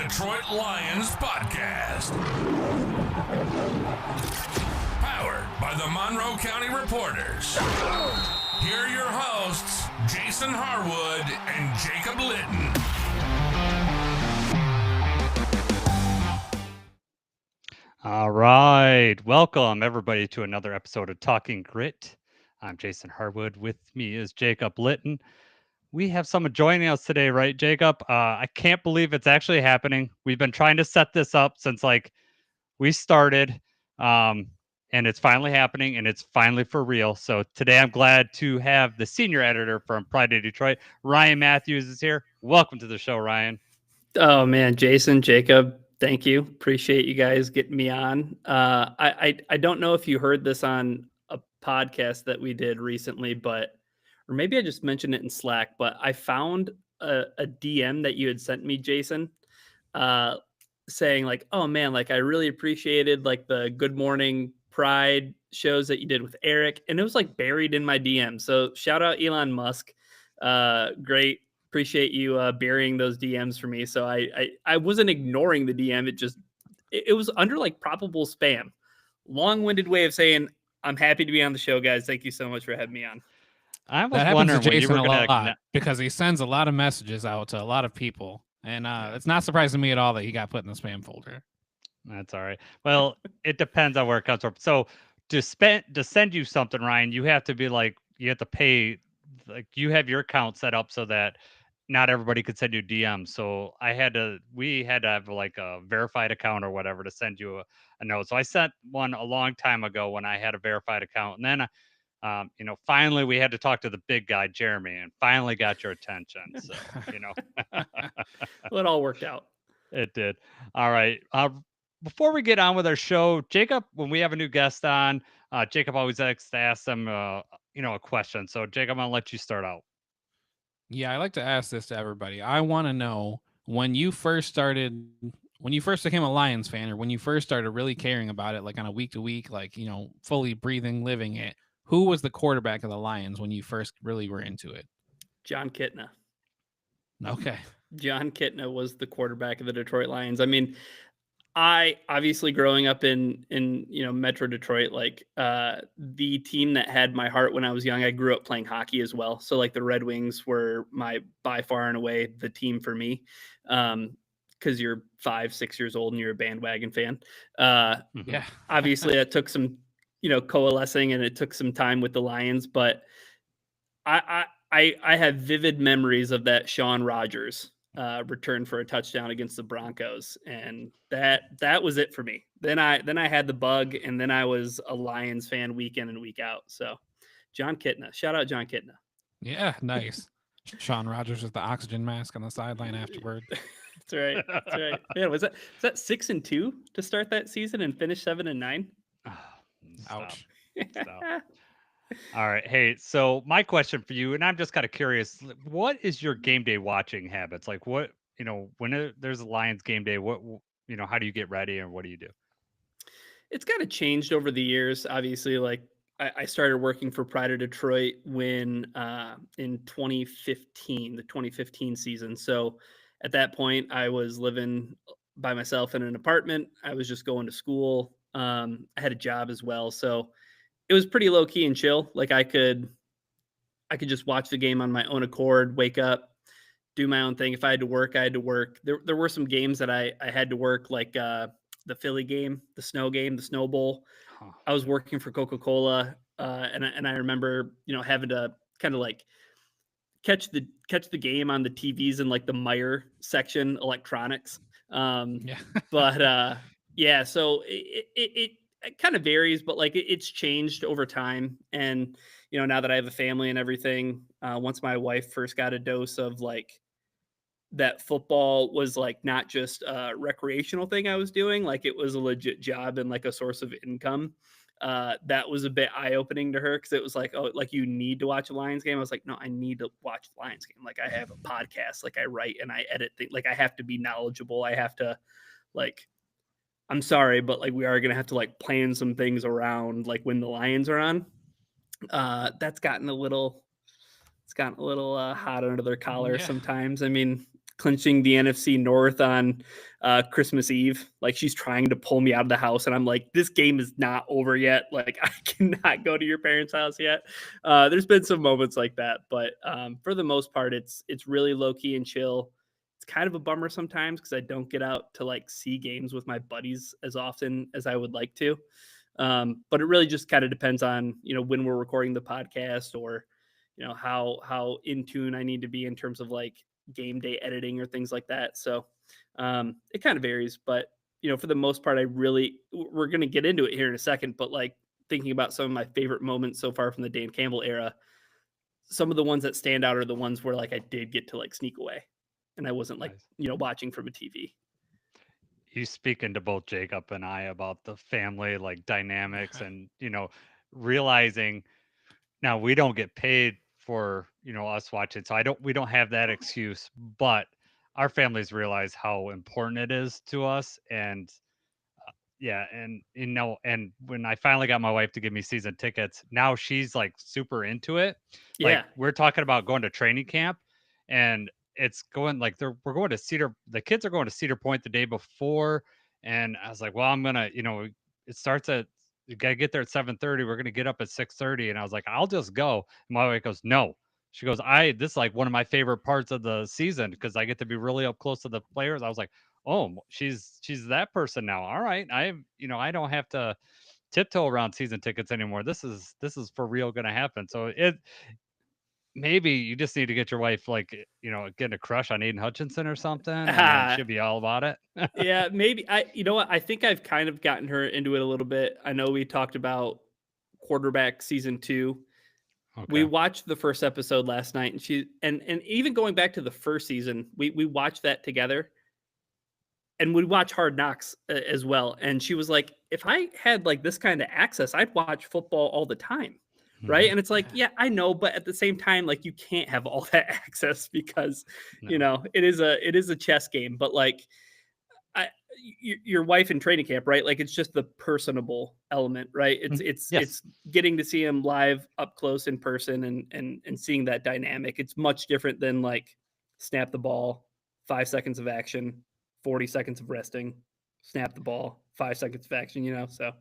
Detroit Lions podcast. Powered by the Monroe County Reporters. Here are your hosts, Jason Harwood and Jacob Litton. All right. Welcome, everybody, to another episode of Talking Grit. I'm Jason Harwood. With me is Jacob Litton. We have someone joining us today, right, Jacob? I can't believe it's actually happening. We've been trying to set this up since, we started, and it's finally happening, and it's finally for real. So today I'm glad to have the senior editor from Pride of Detroit, Ryan Mathews, is here. Welcome to the show, Ryan. Oh, man, Jason, Jacob, thank you. Appreciate you guys getting me on. I don't know if you heard this on a podcast that we did recently, or maybe I just mentioned it in Slack, but I found a DM that you had sent me, Jason, saying like, oh man, like I really appreciated like the Good Morning Pride shows that you did with Eric. And it was like buried in my DM. So shout out Elon Musk. Great. Appreciate you burying those DMs for me. So I wasn't ignoring the DM. It was under like probable spam. Long-winded way of saying I'm happy to be on the show, guys. Thank you so much for having me on. I was That happens wondering to when you Jason were a going lot to... because he sends a lot of messages out to a lot of people. And it's not surprising to me at all that he got put in the spam folder. That's all right. Well, it depends on where it comes from. So to send you something, Ryan, you have to be like, you have to pay, like you have your account set up so that not everybody could send you DMs. So we had to have like a verified account or whatever to send you a note. So I sent one a long time ago when I had a verified account. And then, finally we had to talk to the big guy, Jeremy, and finally got your attention. So, Well, it all worked out. It did. All right. Before we get on with our show, Jacob, when we have a new guest on, Jacob always likes to ask them, a question. So, Jacob, I'm going to let you start out. Yeah, I like to ask this to everybody. I want to know when you first became a Lions fan, or when you first started really caring about it, like on a week to week, fully breathing, living it, who was the quarterback of the Lions when you first really were into it? John Kitna. Okay. John Kitna was the quarterback of the Detroit Lions. I mean, I obviously growing up in Metro Detroit, the team that had my heart when I was young, I grew up playing hockey as well. So like the Red Wings were by far and away the team for me. Because you're 5-6 years old and you're a bandwagon fan. Yeah. Obviously it took some, coalescing, and it took some time with the Lions, but I have vivid memories of that Sean Rogers return for a touchdown against the Broncos, and that was it for me. Then I had the bug, and then I was a Lions fan week in and week out. So John Kitna, shout out John Kitna. Yeah, nice. Sean Rogers with the oxygen mask on the sideline afterward. That's right. That's right. Yeah, was that 6-2 to start that season and finish 7-9? Oh, Ouch. Stop. All right. Hey, so my question for you, and I'm just kind of curious, what is your game day watching habits? Like what, when there's a Lions game day, what, how do you get ready and what do you do? It's kind of changed over the years. Obviously, like I started working for Pride of Detroit when in 2015, the 2015 season. So at that point, I was living by myself in an apartment. I was just going to school. I had a job as well. So it was pretty low key and chill. Like I could just watch the game on my own accord, wake up, do my own thing. If I had to work, I had to work. There were some games that I had to work, like the Philly game, the snow game, the Snow Bowl. Huh. I was working for Coca-Cola, and I remember, having to kind of like catch the game on the TVs in like the Meyer section, electronics. Yeah. But yeah, so it kind of varies, but like it's changed over time. And now that I have a family and everything, once my wife first got a dose of like that football was like not just a recreational thing I was doing, like it was a legit job and like a source of income. That was a bit eye-opening to her, because it was like, oh, like you need to watch a Lions game. I was like, no, I need to watch the Lions game. Like I have a podcast, like I write and I edit things. Like I have to be knowledgeable. I have to, like, I'm sorry, but like we are gonna have to like plan some things around like when the Lions are on. It's gotten a little hot under their collar sometimes. I mean, clinching the NFC North on Christmas Eve. Like she's trying to pull me out of the house, and I'm like, this game is not over yet. Like I cannot go to your parents' house yet. There's been some moments like that, but for the most part, it's really low key and chill. It's kind of a bummer sometimes because I don't get out to like see games with my buddies as often as I would like to. But it really just kind of depends on, when we're recording the podcast or, how in tune I need to be in terms of like game day editing or things like that. So it kind of varies, but for the most part, we're going to get into it here in a second, but like thinking about some of my favorite moments so far from the Dan Campbell era, some of the ones that stand out are the ones where like I did get to like sneak away and I wasn't like, Nice. watching from a TV. You speaking to both Jacob and I about the family like dynamics and realizing now we don't get paid for us watching, so we don't have that excuse, but our families realize how important it is to us. And yeah, and and when I finally got my wife to give me season tickets, now she's like super into it. Like Yeah. we're talking about going to training camp, and it's going like we're going to the kids are going to Cedar Point the day before, and I was like, well, I'm gonna, it starts at you gotta get there at 7:30. We're gonna get up at 6:30, and I was like, I'll just go. And my wife goes, no. She goes, this is like one of my favorite parts of the season because I get to be really up close to the players. I was like, oh, she's that person now. All right, I don't have to tiptoe around season tickets anymore. This is for real going to happen. So maybe you just need to get your wife like getting a crush on Aiden Hutchinson or something, and then she'll be all about it. Yeah, maybe you know what? I think I've kind of gotten her into it a little bit. I know we talked about quarterback season 2. We watched the first episode last night, and and even going back to the first season, we watched that together. And we watch Hard Knocks as well. And she was like, if I had like this kind of access, I'd watch football all the time. Right. And it's like, yeah, I know. But at the same time, like you can't have all that access because, it is a chess game. But like your wife in training camp, right? Like it's just the personable element, right? It's getting to see him live up close in person and seeing that dynamic. It's much different than like snap the ball, 5 seconds of action, 40 seconds of resting, snap the ball, 5 seconds of action, so.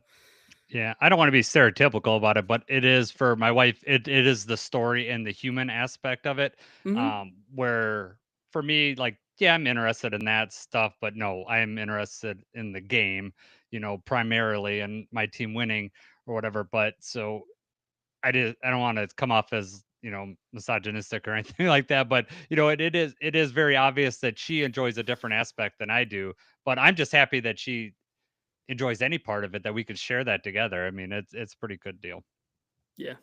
Yeah, I don't want to be stereotypical about it, but it is for my wife. It is the story and the human aspect of it. Where for me, like, yeah, I'm interested in that stuff, but no, I am interested in the game, primarily, and my team winning or whatever. But so I don't want to come off as misogynistic or anything like that. But it is very obvious that she enjoys a different aspect than I do. But I'm just happy that she enjoys any part of it, that we could share that together. I mean, it's a pretty good deal. Yeah.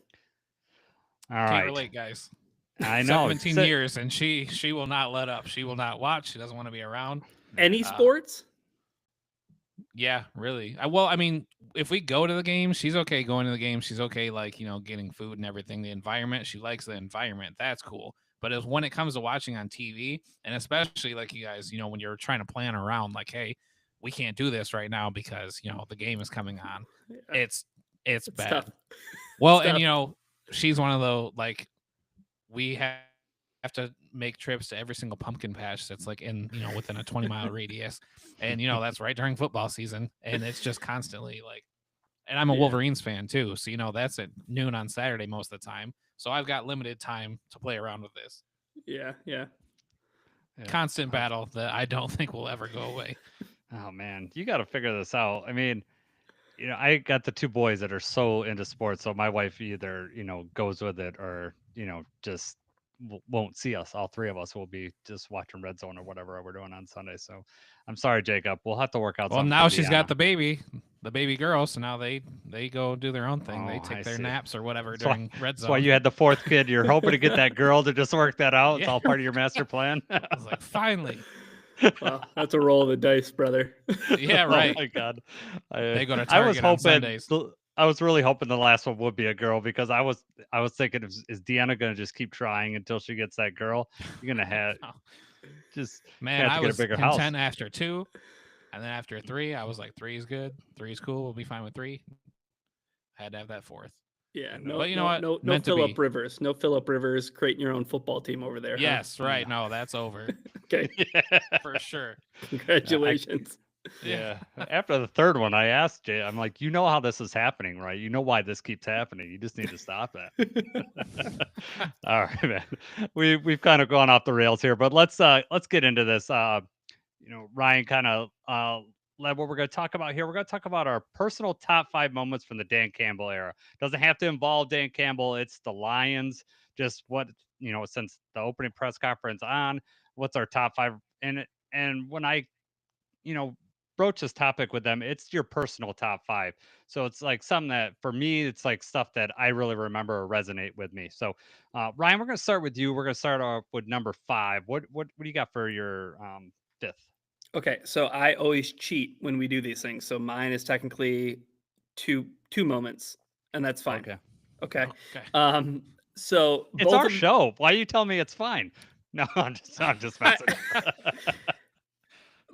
All Can't right. relate, guys. I know. 17 years, and she will not let up. She will not watch. She doesn't want to be around. Any sports? Yeah, really. Well, I mean, if we go to the game, she's okay going to the game. She's okay, like, getting food and everything. The environment, she likes the environment. That's cool. But when it comes to watching on TV, and especially like you guys, when you're trying to plan around, like, hey, we can't do this right now because the game is coming on. It's bad. Tough. Well, it's and tough. She's one of those, like, we have to make trips to every single pumpkin patch that's like in within a 20-mile radius, and that's right during football season, and it's just constantly like. And I'm a Wolverines fan too, so that's at noon on Saturday most of the time. So I've got limited time to play around with this. Yeah. Constant battle that I don't think will ever go away. Oh man, you got to figure this out. I mean, I got the 2 boys that are so into sports, so my wife either goes with it or just won't see us. All 3 of us will be just watching Red Zone or whatever we're doing on Sunday. So I'm sorry, Jacob. We'll have to work out. Well, now she's got the baby girl, so now they go do their own thing. They take their naps or whatever during Red Zone. That's why you had the 4th kid. You're hoping to get that girl to just work that out. It's all part of your master plan. I was like, finally. Well, that's a roll of the dice, brother. Yeah, right. Oh my God. They go to Target on Sundays. I was really hoping the last one would be a girl because I was thinking, is Deanna going to just keep trying until she gets that girl? You're going to have just man. have to I get was a bigger content house. after 2, and then after 3, I was like, 3 is good. 3 is cool. We'll be fine with 3. I had to have that 4th. Yeah, But you know what? no Meant to Phillip be. Rivers. No Phillip Rivers creating your own football team over there. Yes, right. No. No, that's over Okay. Yeah. for sure. Congratulations. Yeah. After the third one, I asked Jay, I'm like, you know how this is happening, right? You know why this keeps happening. You just need to stop it. All right, man. We've kind of gone off the rails here, but let's get into this. Ryan kind of led what we're going to talk about here. We're going to talk about our personal top 5 moments from the Dan Campbell era. Doesn't have to involve Dan Campbell. It's the Lions. Just what, since the opening press conference on, what's our top 5? And when I, broach this topic with them, it's your personal top 5. So it's like something that for me, it's like stuff that I really remember or resonate with me. So Ryan, we're going to start with you. We're going to start off with number 5. What do you got for your 5th? Okay, so I always cheat when we do these things. So mine is technically two moments, and that's fine. Okay. So it's our show. Why are you telling me it's fine? No, I'm just messing.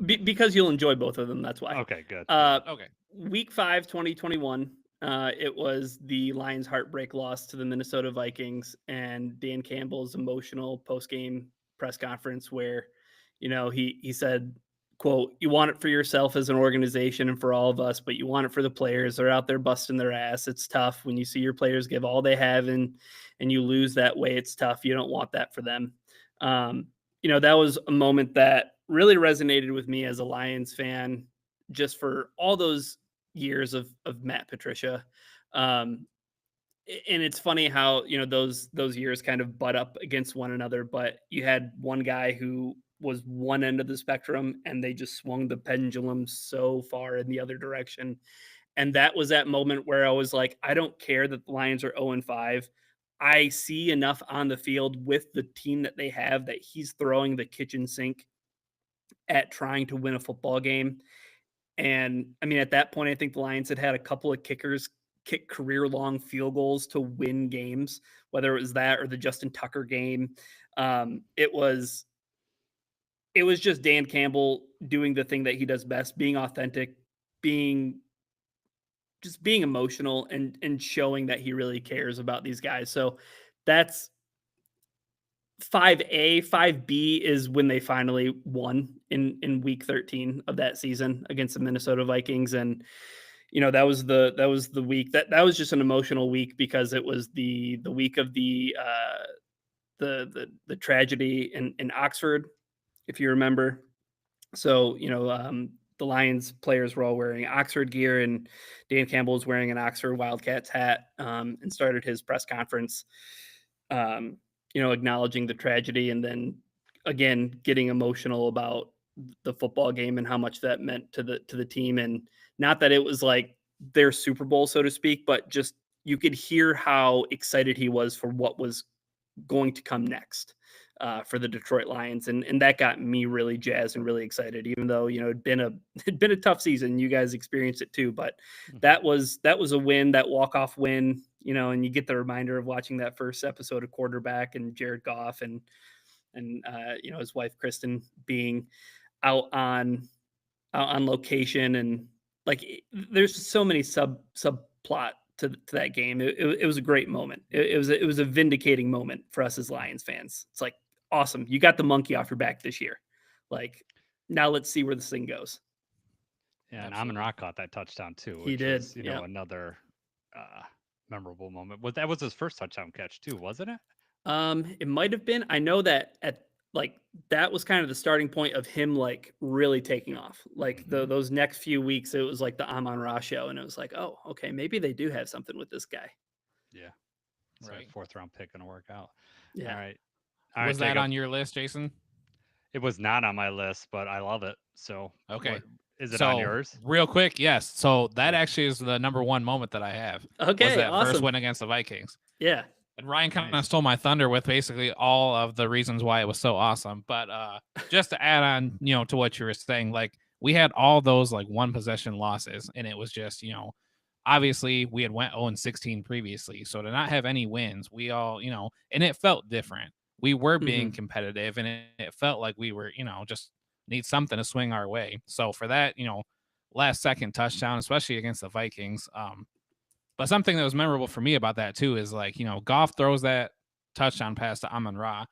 Because you'll enjoy both of them. That's why. Okay, good. Okay. Week 5, 2021. It was the Lions' heartbreak loss to the Minnesota Vikings, and Dan Campbell's emotional post-game press conference where, he said, quote, "You want it for yourself as an organization and for all of us, but you want it for the players. They're out there busting their ass. It's tough when you see your players give all they have and you lose that way. It's tough. You don't want that for them." That was a moment that really resonated with me as a Lions fan, just for all those years of Matt Patricia. And it's funny how, those years kind of butt up against one another, but you had one guy who was one end of the spectrum and they just swung the pendulum so far in the other direction. And that was that moment where I was like, I don't care that the Lions are 0-5. I see enough on the field with the team that they have that he's throwing the kitchen sink at trying to win a football game. And I mean, at that point, I think the Lions had a couple of kickers kick career-long field goals to win games, whether it was that or the Justin Tucker game. It was just Dan Campbell doing the thing that he does best, being authentic, being emotional and showing that he really cares about these guys. So that's 5A. 5B is when they finally won in week 13 of that season against the Minnesota Vikings. And, that was the week that was just an emotional week because it was the week of the tragedy in Oxford, if you remember. So, the Lions players were all wearing Oxford gear, and Dan Campbell was wearing an Oxford Wildcats hat, and started his press conference, acknowledging the tragedy, and then again getting emotional about the football game and how much that meant to the team. And not that it was like their Super Bowl, so to speak, but just you could hear how excited he was for what was going to come next for the Detroit Lions. And that got me really jazzed and really excited, even though, it'd been a tough season. You guys experienced it too, but that was a win, that walk-off win, and you get the reminder of watching that first episode of Quarterback and Jared Goff and his wife, Kristen, being out on location. And like, there's so many subplot to that game. It was a great moment. It was a vindicating moment for us as Lions fans. It's like, awesome. You got the monkey off your back this year. Like, now let's see where this thing goes. Yeah, and Amon-Ra caught that touchdown too. He did. Was, another memorable moment. That was his first touchdown catch too, wasn't it? It might have been. I know that that was kind of the starting point of him like really taking off. Like those next few weeks, it was like the Amon-Ra show, and it was like, oh, okay, maybe they do have something with this guy. Yeah, right. 4th round pick gonna work out. Yeah. All right. Was that on your list, Jason? It was not on my list, but I love it. So okay. Is it on yours? Real quick, yes. So that actually is the number 1 moment that I have. Okay, was that awesome. first win against the Vikings. Yeah. And Ryan kind of stole my thunder with basically all of the reasons why it was so awesome. But just to add on, to what you were saying, like we had all those like 1 possession losses, and it was just, obviously we had went 0-16 previously. So to not have any wins, we all, and it felt different. We were being competitive, and it felt like we were, just need something to swing our way. So for that, last second touchdown, especially against the Vikings, But something that was memorable for me about that too is like, Goff throws that touchdown pass to Amon-Ra.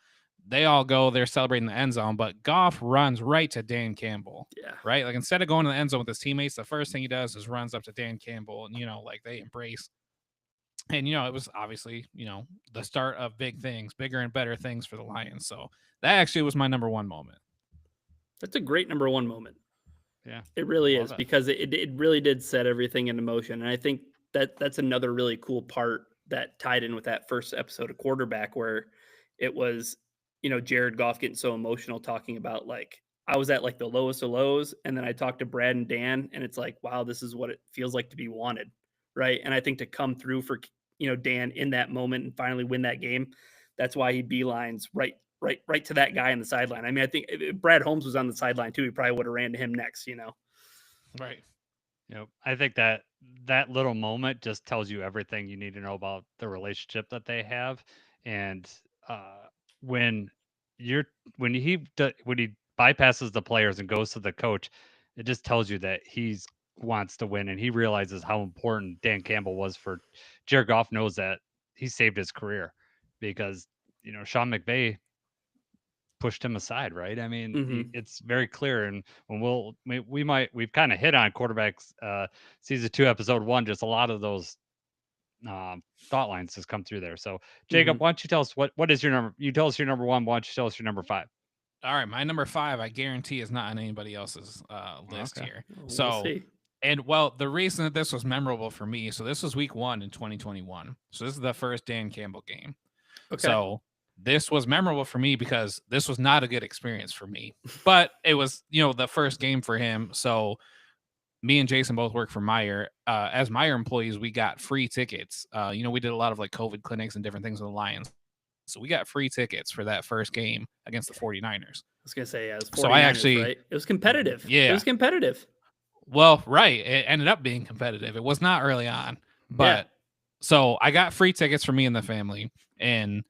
They all go, they're celebrating the end zone, but Goff runs right to Dan Campbell. Yeah. Right? Like instead of going to the end zone with his teammates, the first thing he does is runs up to Dan Campbell and, like they embrace. And, it was obviously, the start of big things, bigger and better things for the Lions. So that actually was my number one moment. That's a great number one moment. Yeah. It really Love is it. because it really did set everything into motion. And I think that's another really cool part that tied in with that first episode of Quarterback, where it was, Jared Goff getting so emotional talking about like, I was at like the lowest of lows. And then I talked to Brad and Dan and it's like, wow, this is what it feels like to be wanted. Right. And I think to come through for, Dan in that moment and finally win that game, that's why he beelines right to that guy on the sideline. I mean, I think if Brad Holmes was on the sideline too, he probably would have ran to him next, Right. I think that little moment just tells you everything you need to know about the relationship that they have. And when when he bypasses the players and goes to the coach, it just tells you that he's wants to win and he realizes how important Dan Campbell was for Jared Goff. Knows that he saved his career because Sean McVay pushed him aside, right? I mean, Mhm. it's very clear. And when we've kind of hit on quarterbacks, season 2, episode 1, just a lot of those thought lines just come through there. So, Jacob, Mhm. why don't you tell us what is your number? You tell us your number 1. Why don't you tell us your number 5? All right, my number 5, I guarantee, is not on anybody else's list Okay. here. We'll So, see. and well, the reason that this was memorable for me, so this was week 1 in 2021. So this is the first Dan Campbell game. Okay. So this was memorable for me because this was not a good experience for me, but it was, the first game for him. So me and Jason both work for Meyer. As Meyer employees, we got free tickets. We did a lot of like COVID clinics and different things with the Lions. So we got free tickets for that first game against the 49ers. I was gonna say, yeah, it was 49ers, So I actually, right? It was competitive. Yeah. It was competitive. Well, right. It ended up being competitive. It was not early on, but so I got free tickets for me and the family. And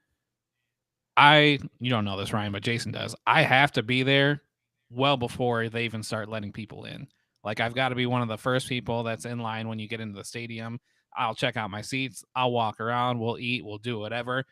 you don't know this, Ryan, but Jason does. I have to be there well before they even start letting people in. Like I've got to be one of the first people that's in line when you get into the stadium. I'll check out my seats. I'll walk around. We'll eat. We'll do whatever.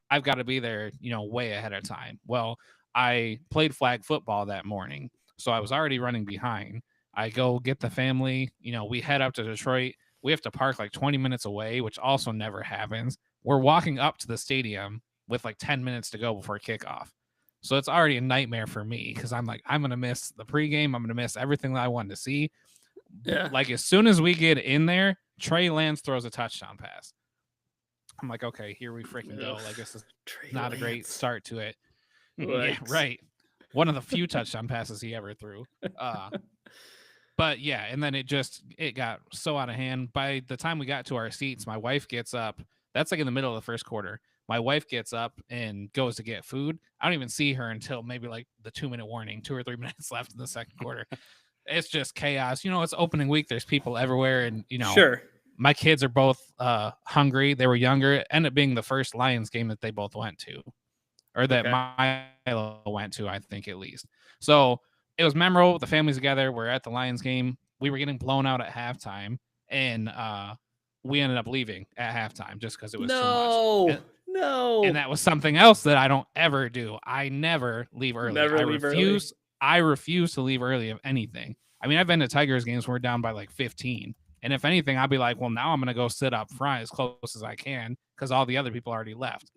I've got to be there, way ahead of time. Well, I played flag football that morning, so I was already running behind. I go get the family. We head up to Detroit. We have to park like 20 minutes away, which also never happens. We're walking up to the stadium with like 10 minutes to go before kickoff. So it's already a nightmare for me because I'm like, I'm going to miss the pregame. I'm going to miss everything that I wanted to see. Yeah. Like as soon as we get in there, Trey Lance throws a touchdown pass. I'm like, okay, here we freaking go. Like this is not a great start to it. Yeah, right. One of the few touchdown passes he ever threw. But yeah, and then it got so out of hand. By the time we got to our seats, my wife gets up. That's like in the middle of the first quarter. My wife gets up and goes to get food. I don't even see her until maybe like the 2-minute warning, 2 or 3 minutes left in the second quarter. It's just chaos. It's opening week. There's people everywhere. And, Sure. My kids are both hungry. They were younger. It ended up being the first Lions game that they both went to, or that Milo went to, I think, at least. So it was memorable. The family's together. We're at the Lions game. We were getting blown out at halftime, and we ended up leaving at halftime just because it was too much. No. And that was something else that I don't ever do. I never leave early. I refuse to leave early of anything. I mean, I've been to Tigers games where we're down by like 15. And if anything, I'll be like, well, now I'm going to go sit up front as close as I can because all the other people already left.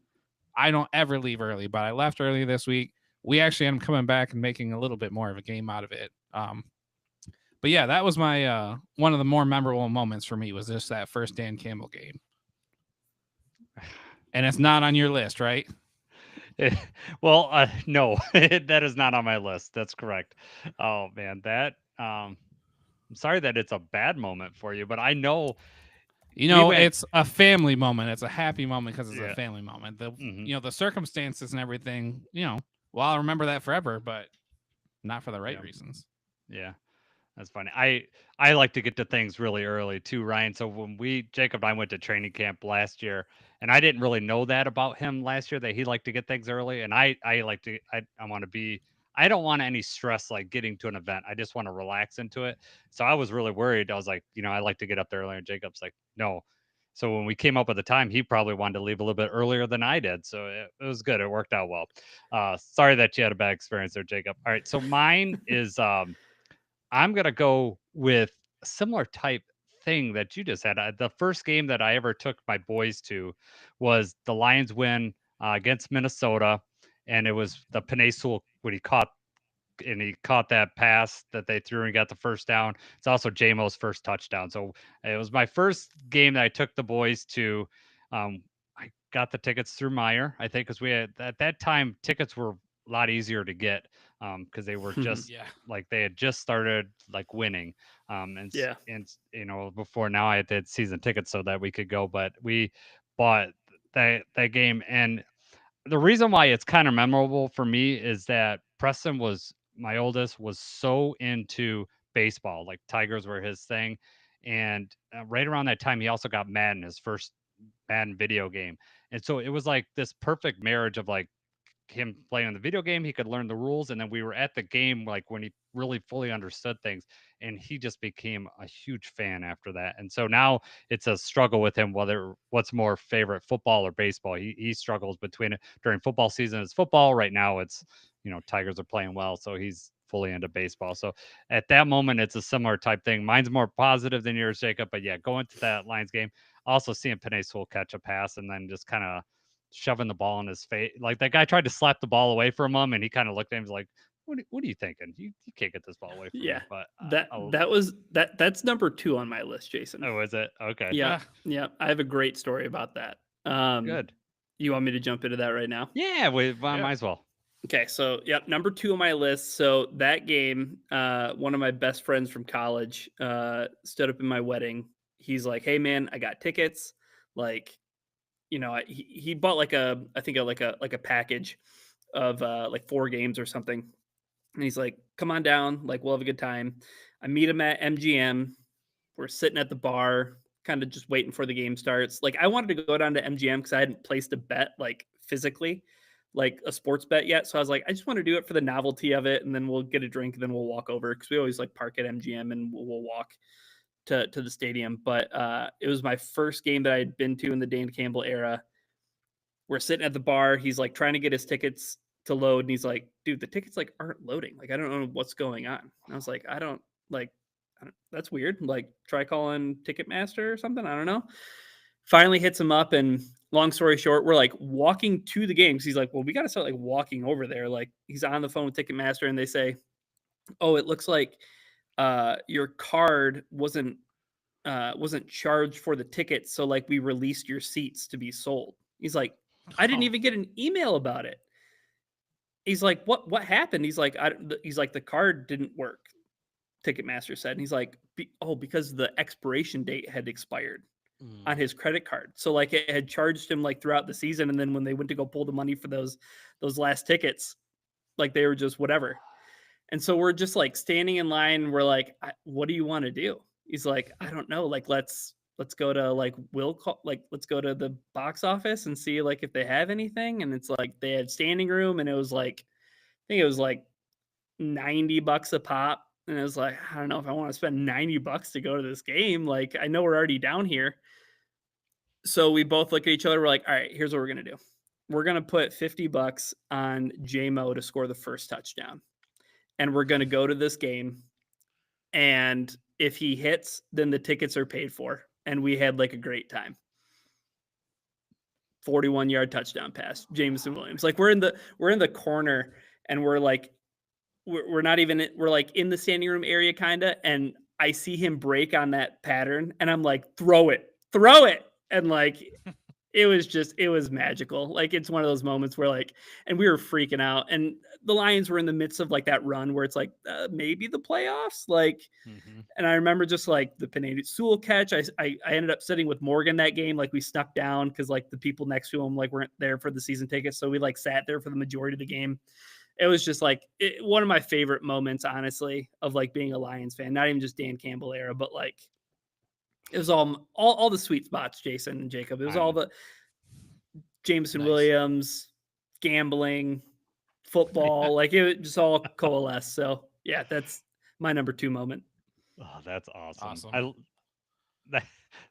I don't ever leave early, but I left early this week. We actually ended up coming back and making a little bit more of a game out of it. But yeah, that was my one of the more memorable moments for me was just that first Dan Campbell game. And it's not on your list, right? Well, no, that is not on my list. That's correct. Oh man, I'm sorry that it's a bad moment for you, but I know it's a family moment. It's a happy moment because it's a family moment. The circumstances and everything, well, I'll remember that forever, but not for the right reasons. Yeah. That's funny. I like to get to things really early too, Ryan. So when Jacob and I went to training camp last year, and I didn't really know that about him last year that he liked to get things early, and I like to I want to be I don't want any stress like getting to an event. I just want to relax into it. So I was really worried. I was like, I like to get up there early, and Jacob's like, no. So when we came up with the time, he probably wanted to leave a little bit earlier than I did. So it was good. It worked out well. Sorry that you had a bad experience there, Jacob. All right. So mine is I'm going to go with a similar type thing that you just had. The first game that I ever took my boys to was the Lions win against Minnesota. And it was the Penei Sewell when he caught that pass that they threw and got the first down. It's also JMO's first touchdown. So it was my first game that I took the boys to. I got the tickets through Meyer, I think, because we had at that time tickets were a lot easier to get because they were just Yeah. like they had just started like winning. And you know, before now I had season tickets so that we could go, but we bought that game. And the reason why it's kind of memorable for me is that Preston my oldest was so into baseball, like Tigers were his thing. And right around that time, he also got Madden, his first Madden video game. And so it was like this perfect marriage of like him playing the video game, he could learn the rules, and then we were at the game like when he really fully understood things, and he just became a huge fan after that. And so now it's a struggle with him what's more favorite, football or baseball. He struggles between it. During football season it's football, right now it's, you know, Tigers are playing well, so he's fully into baseball. So at that moment it's a similar type thing. Mine's more positive than yours, Jacob, but yeah, going to that Lions game, also seeing Penei Sewell catch a pass and then just kind of shoving the ball in his face. Like that guy tried to slap the ball away from him, and he kind of looked at him like, "What are you thinking? You can't get this ball away from me." But that's number 2 on my list, Jason. Oh, is it? Okay. Yeah. I have a great story about that. Good. You want me to jump into that right now? Yeah, might as well. Okay, so number 2 on my list. So that game, one of my best friends from college stood up in my wedding. He's like, "Hey man, I got tickets." Like, you know, he bought like a package of like 4 games or something. And he's like, "Come on down, like we'll have a good time." I meet him at MGM. We're sitting at the bar, kind of just waiting for the game starts. Like I wanted to go down to MGM because I hadn't placed a bet like physically, like a sports bet yet. So I was like, I just want to do it for the novelty of it, and then we'll get a drink, and then we'll walk over because we always like park at MGM and we'll walk to the stadium. But it was my first game that I had been to in the Dan Campbell era. We're sitting at the bar. He's like trying to get his tickets to load, and he's like, "Dude, the tickets like aren't loading. Like I don't know what's going on." And I was like, that's weird. Like try calling Ticketmaster or something. I don't know." Finally hits him up, and long story short, we're like walking to the game. He's like, "Well, we got to start like walking over there." Like he's on the phone with Ticketmaster, and they say, "Oh, it looks like your card wasn't charged for the tickets, so like we released your seats to be sold." He's like, "I didn't even get an email about it." He's like, what happened?" He's like, the card didn't work, Ticketmaster said. And he's like, because the expiration date had expired on his credit card. So like it had charged him like throughout the season, and then when they went to go pull the money for those last tickets, like they were just whatever. And so we're just like standing in line. We're like, "What do you want to do?" He's like, "I don't know. Like let's go to like let's go to the box office and see like if they have anything." And it's like they had standing room, and it was like I think it was like $90 a pop. And it was like, I don't know if I want to spend $90 to go to this game. Like I know we're already down here. So we both look at each other. We're like, all right, here's what we're gonna do. We're gonna put $50 on JMO to score the first touchdown, and we're gonna go to this game. And if he hits, then the tickets are paid for. And we had like a great time. 41-yard touchdown pass, Jameson Williams. Like we're in the corner, and we're like, we're not even, we're like in the standing room area kind of. And I see him break on that pattern, and I'm like, throw it. And like, it was magical. Like it's one of those moments where like, and we were freaking out, and the Lions were in the midst of like that run where it's like maybe the playoffs. Like, and I remember just like the Penei Sewell catch. I ended up sitting with Morgan that game. Like we snuck down because like the people next to him like weren't there for the season tickets, so we like sat there for the majority of the game. It was just like one of my favorite moments, honestly, of like being a Lions fan. Not even just Dan Campbell era, but like it was all the sweet spots, Jason and Jacob. It was all the Jameson Williams, gambling, football, like it was just all coalesced. So yeah, that's my number 2 moment. Oh, that's awesome.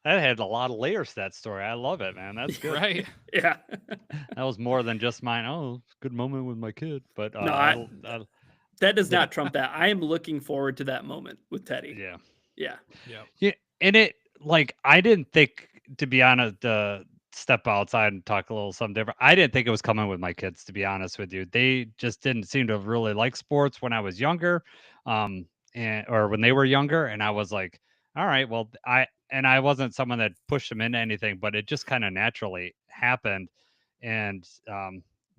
That had a lot of layers to that story. I love it, man. That's good. Right. Yeah. That was more than just mine. Oh, good moment with my kid. But No, that does not trump that. I am looking forward to that moment with Teddy. yeah. Yeah. Yep. Yeah, and it like I didn't think, to be honest, step outside and talk a little something different. I didn't think it was coming with my kids, to be honest with you. They just didn't seem to really like sports when I was younger, and or when they were younger, and I was like, all right, well, I wasn't someone that pushed them into anything, but it just kind of naturally happened, and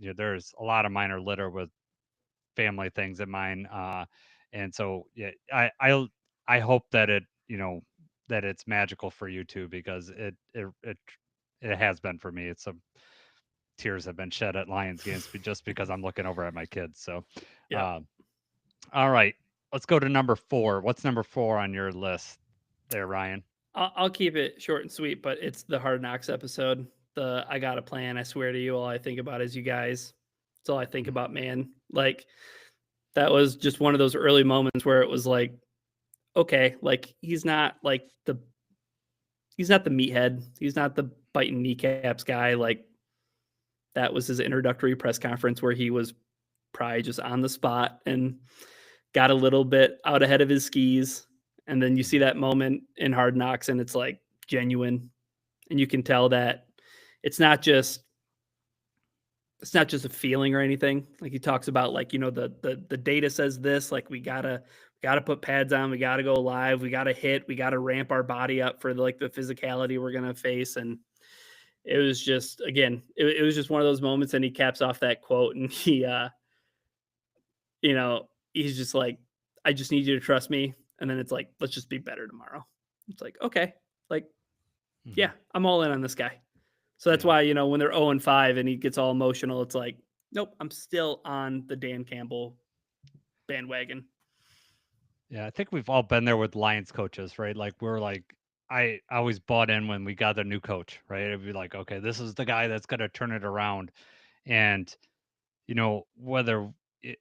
there's a lot of minor litter with family things in mine, and so yeah, I hope that that it's magical for you too, because it has been for me. It's some tears have been shed at Lions games just because I'm looking over at my kids. So, Yeah. um, all right, let's go to number 4. What's number 4 on your list there, Ryan? I'll keep it short and sweet, but it's the Hard Knocks episode. The I got a plan. I swear to you, all I think about is you guys. That's all I think about, man. Like that was just one of those early moments where it was like, okay, like he's not the meathead. He's not the biting kneecaps guy. Like that was his introductory press conference where he was probably just on the spot and got a little bit out ahead of his skis. And then you see that moment in Hard Knocks and it's like genuine. And you can tell that it's not just a feeling or anything. Like he talks about like, the data says this, like we gotta put pads on, we gotta go live, we gotta hit, we gotta ramp our body up for the physicality we're gonna face. And it was just, again, it was just one of those moments. And he caps off that quote and he's just like, I just need you to trust me. And then it's like, let's just be better tomorrow. It's like, okay, like, yeah, I'm all in on this guy. So that's why, when they're 0-5 and he gets all emotional, it's like, nope, I'm still on the Dan Campbell bandwagon. Yeah, I think we've all been there with Lions coaches, right? Like we're like, I always bought in when we got a new coach, right? It'd be like, okay, this is the guy that's going to turn it around. And, whether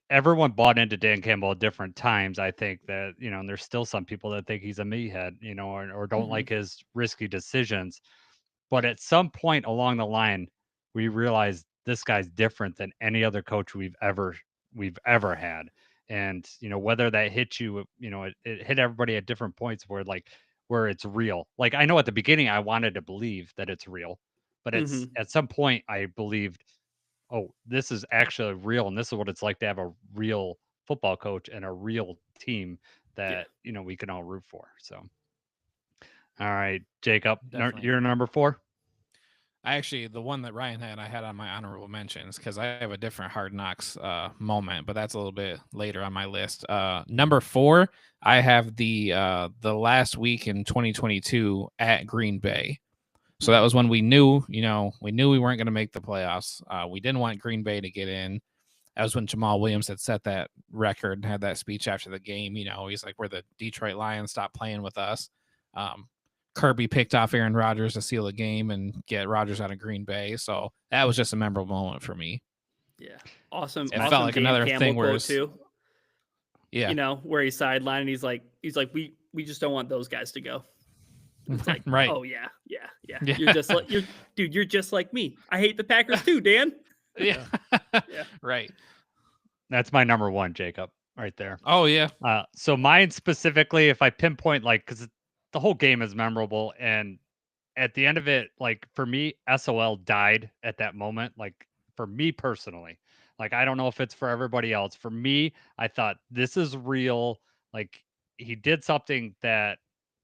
everyone bought into Dan Campbell at different times, I think that, and there's still some people that think he's a meathead, or don't like his risky decisions. But at some point along the line, we realized this guy's different than any other coach we've ever had. And whether that hit you, it hit everybody at different points where it's real. Like I know at the beginning I wanted to believe that it's real, but it's at some point I believed, oh, this is actually real, and this is what it's like to have a real football coach and a real team that we can all root for. So, all right, Jacob, Definitely you're agree. number 4. I actually, the one that Ryan had, I had on my honorable mentions because I have a different Hard Knocks moment, but that's a little bit later on my list. Number 4, I have the last week in 2022 at Green Bay. So that was when we knew we weren't going to make the playoffs. We didn't want Green Bay to get in. That was when Jamal Williams had set that record and had that speech after the game. He's like, we're the Detroit Lions, stop playing with us. Kirby picked off Aaron Rodgers to seal the game and get Rodgers out of Green Bay. So that was just a memorable moment for me. Yeah. Awesome. It awesome felt like Dan another Campbell thing where quote too. Yeah. Where he's sidelined and he's like, we just don't want those guys to go. It's like, right. Oh yeah. You're just like you're just like me. I hate the Packers too, Dan. Yeah. Right. That's my number 1, Jacob, right there. Oh yeah. So mine specifically, if I pinpoint, because the whole game is memorable, and at the end of it, like for me, SOL died at that moment. Like for me personally, like I don't know if it's for everybody else. For me, I thought this is real. Like he did something that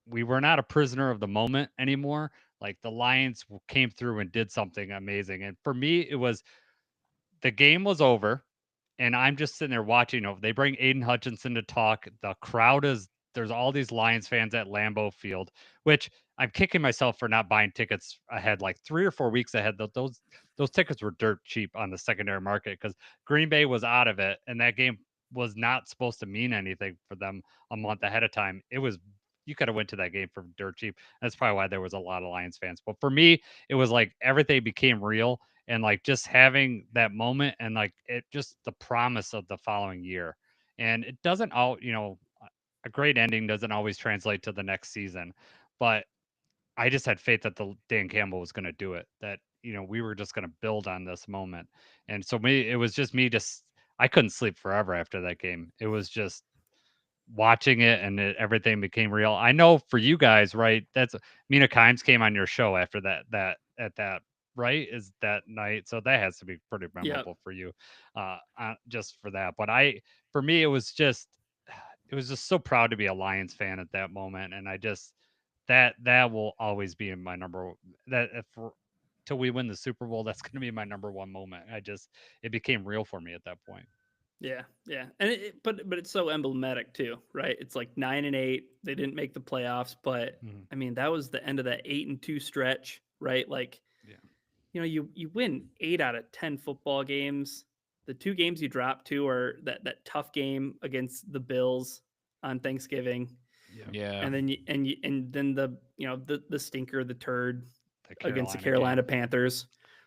we were not a prisoner of the moment anymore. Like the Lions came through and did something amazing. And for me, it was the game was over, and I'm just sitting there watching. They bring Aiden Hutchinson to talk. The crowd there's all these Lions fans at Lambeau Field, which I'm kicking myself for not buying tickets ahead, like 3 or 4 weeks ahead. Those tickets were dirt cheap on the secondary market because Green Bay was out of it, and that game was not supposed to mean anything for them a month ahead of time. It was, you could have went to that game for dirt cheap. That's probably why there was a lot of Lions fans. But for me, it was like everything became real, and like just having that moment, and like it just the promise of the following year. And it doesn't all, a great ending doesn't always translate to the next season, but I just had faith that the Dan Campbell was going to do it, that, we were just going to build on this moment. And so it was just me I couldn't sleep forever after that game. It was just watching it, and everything became real. I know for you guys, right? That's Mina Kimes came on your show after that, right? Is that night. So that has to be pretty memorable for you, just for that. But for me, it was just so proud to be a Lions fan at that moment. And I just, that will always be in my number, that till we win the Super Bowl, that's going to be my number one moment. It became real for me at that point. Yeah, and but it's so emblematic too, right? It's like 9-8. They didn't make the playoffs, but I mean that was the end of that 8-2 stretch, right? Like, you win 8 out of 10 football games. The 2 games you dropped to are that tough game against the Bills on Thanksgiving, and then then the stinker, the turd against the Carolina Panthers,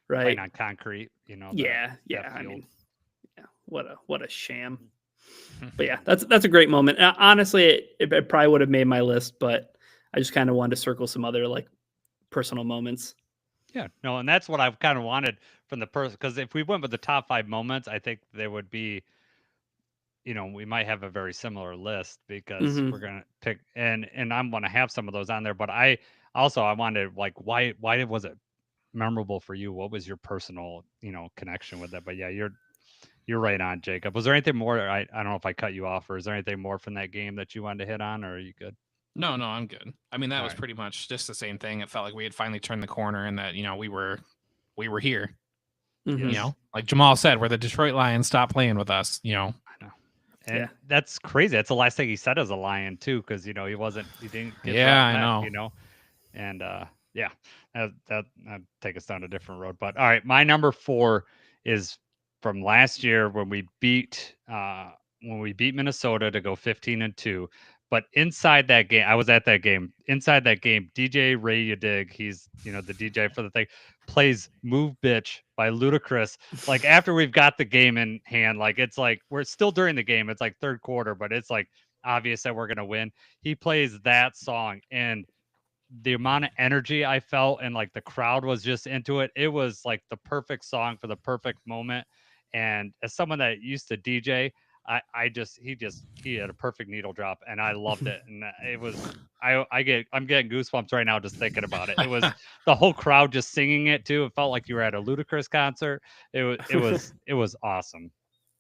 right? Playing on concrete, I mean. Yeah, what a sham. But yeah, that's a great moment. Honestly, it probably would have made my list, but I just kind of wanted to circle some other like personal moments. Yeah, no, and that's what I've kind of wanted from the person, because if we went with the top 5 moments, I think there would be, we might have a very similar list, because we're gonna pick, and I'm gonna have some of those on there. But I wanted, like, why was it memorable for you? What was your personal, connection with it? But yeah, you're right on, Jacob. Was there anything more? I don't know if I cut you off, or is there anything more from that game that you wanted to hit on, or are you good? No, I'm good. I mean, that was pretty much just the same thing. It felt like we had finally turned the corner, and that, we were here. Like Jamal said, where the Detroit Lions stopped playing with us. I know. And that's crazy. That's the last thing he said as a Lion too, because he didn't get I back, know. And that'd take us down a different road. But all right, my number 4 is from last year when we beat Minnesota to go 15-2. But inside that game, I was at that game. Inside that game, DJ Ray Udig, he's the DJ for the thing, plays "Move Bitch" by Ludacris. Like, after we've got the game in hand, like, it's like we're still during the game. It's like third quarter, but it's like obvious that we're gonna win. He plays that song, and the amount of energy I felt, and like the crowd was just into it. It was like the perfect song for the perfect moment. And as someone that used to DJ, he had a perfect needle drop, and I loved it. And it was, I'm getting goosebumps right now just thinking about it. It was the whole crowd just singing it too. It felt like you were at a Ludacris concert. It was awesome.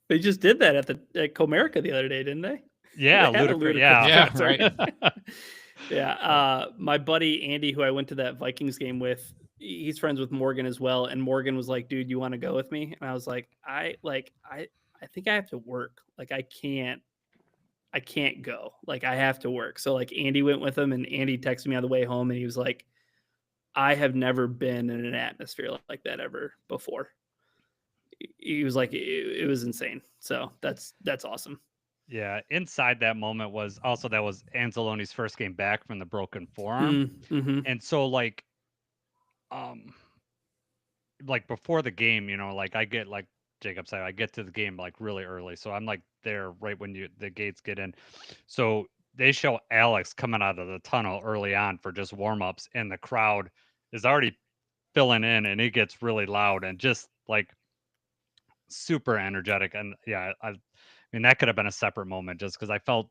They just did that at Comerica the other day, didn't they? Yeah, Ludacris. Yeah, right. Yeah. My buddy Andy, who I went to that Vikings game with, he's friends with Morgan as well. And Morgan was like, "Dude, you want to go with me?" And I was like, I think I have to work. Like, I can't go. Like, I have to work. So like Andy went with him, and Andy texted me on the way home, and he was like, "I have never been in an atmosphere like that ever before." He was like, it was insane. So that's awesome. Yeah, inside that moment was Anzaloni's first game back from the broken forearm. And so like before the game, like I get, like Jacob said, I get to the game like really early. So I'm like there right when the gates get in. So they show Alex coming out of the tunnel early on for just warm-ups, and the crowd is already filling in, and it gets really loud and just like super energetic. And yeah, I mean, that could have been a separate moment, just because it felt,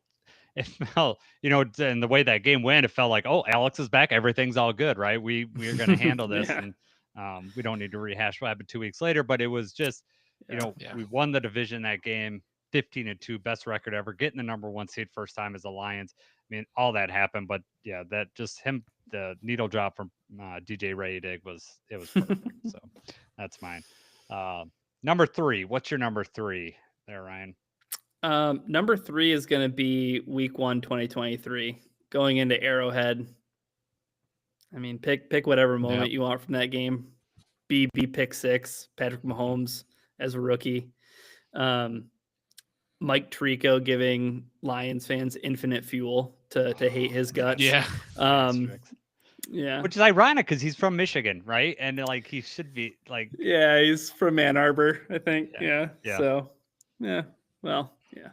in the way that game went, it felt like, oh, Alex is back. Everything's all good, right? We're going to handle this. And we don't need to rehash what happened 2 weeks later, but it was just, we won the division that game, 15-2, best record ever, getting the number 1 seed first time as the Lions. I mean, all that happened, but yeah, that just the needle drop from DJ Ray Dig was perfect. So that's mine. Number 3, what's your number 3 there, Ryan? Number 3 is going to be week 1, 2023, going into Arrowhead. I mean, pick whatever moment you want from that game. Be pick 6, Patrick Mahomes as a rookie. Mike Tirico giving Lions fans infinite fuel to hate his guts. Yeah. Yeah. Which is ironic because he's from Michigan, right? And like he should be like. Yeah, he's from Ann Arbor, I think. Yeah. Yeah. So, yeah. Well, yeah.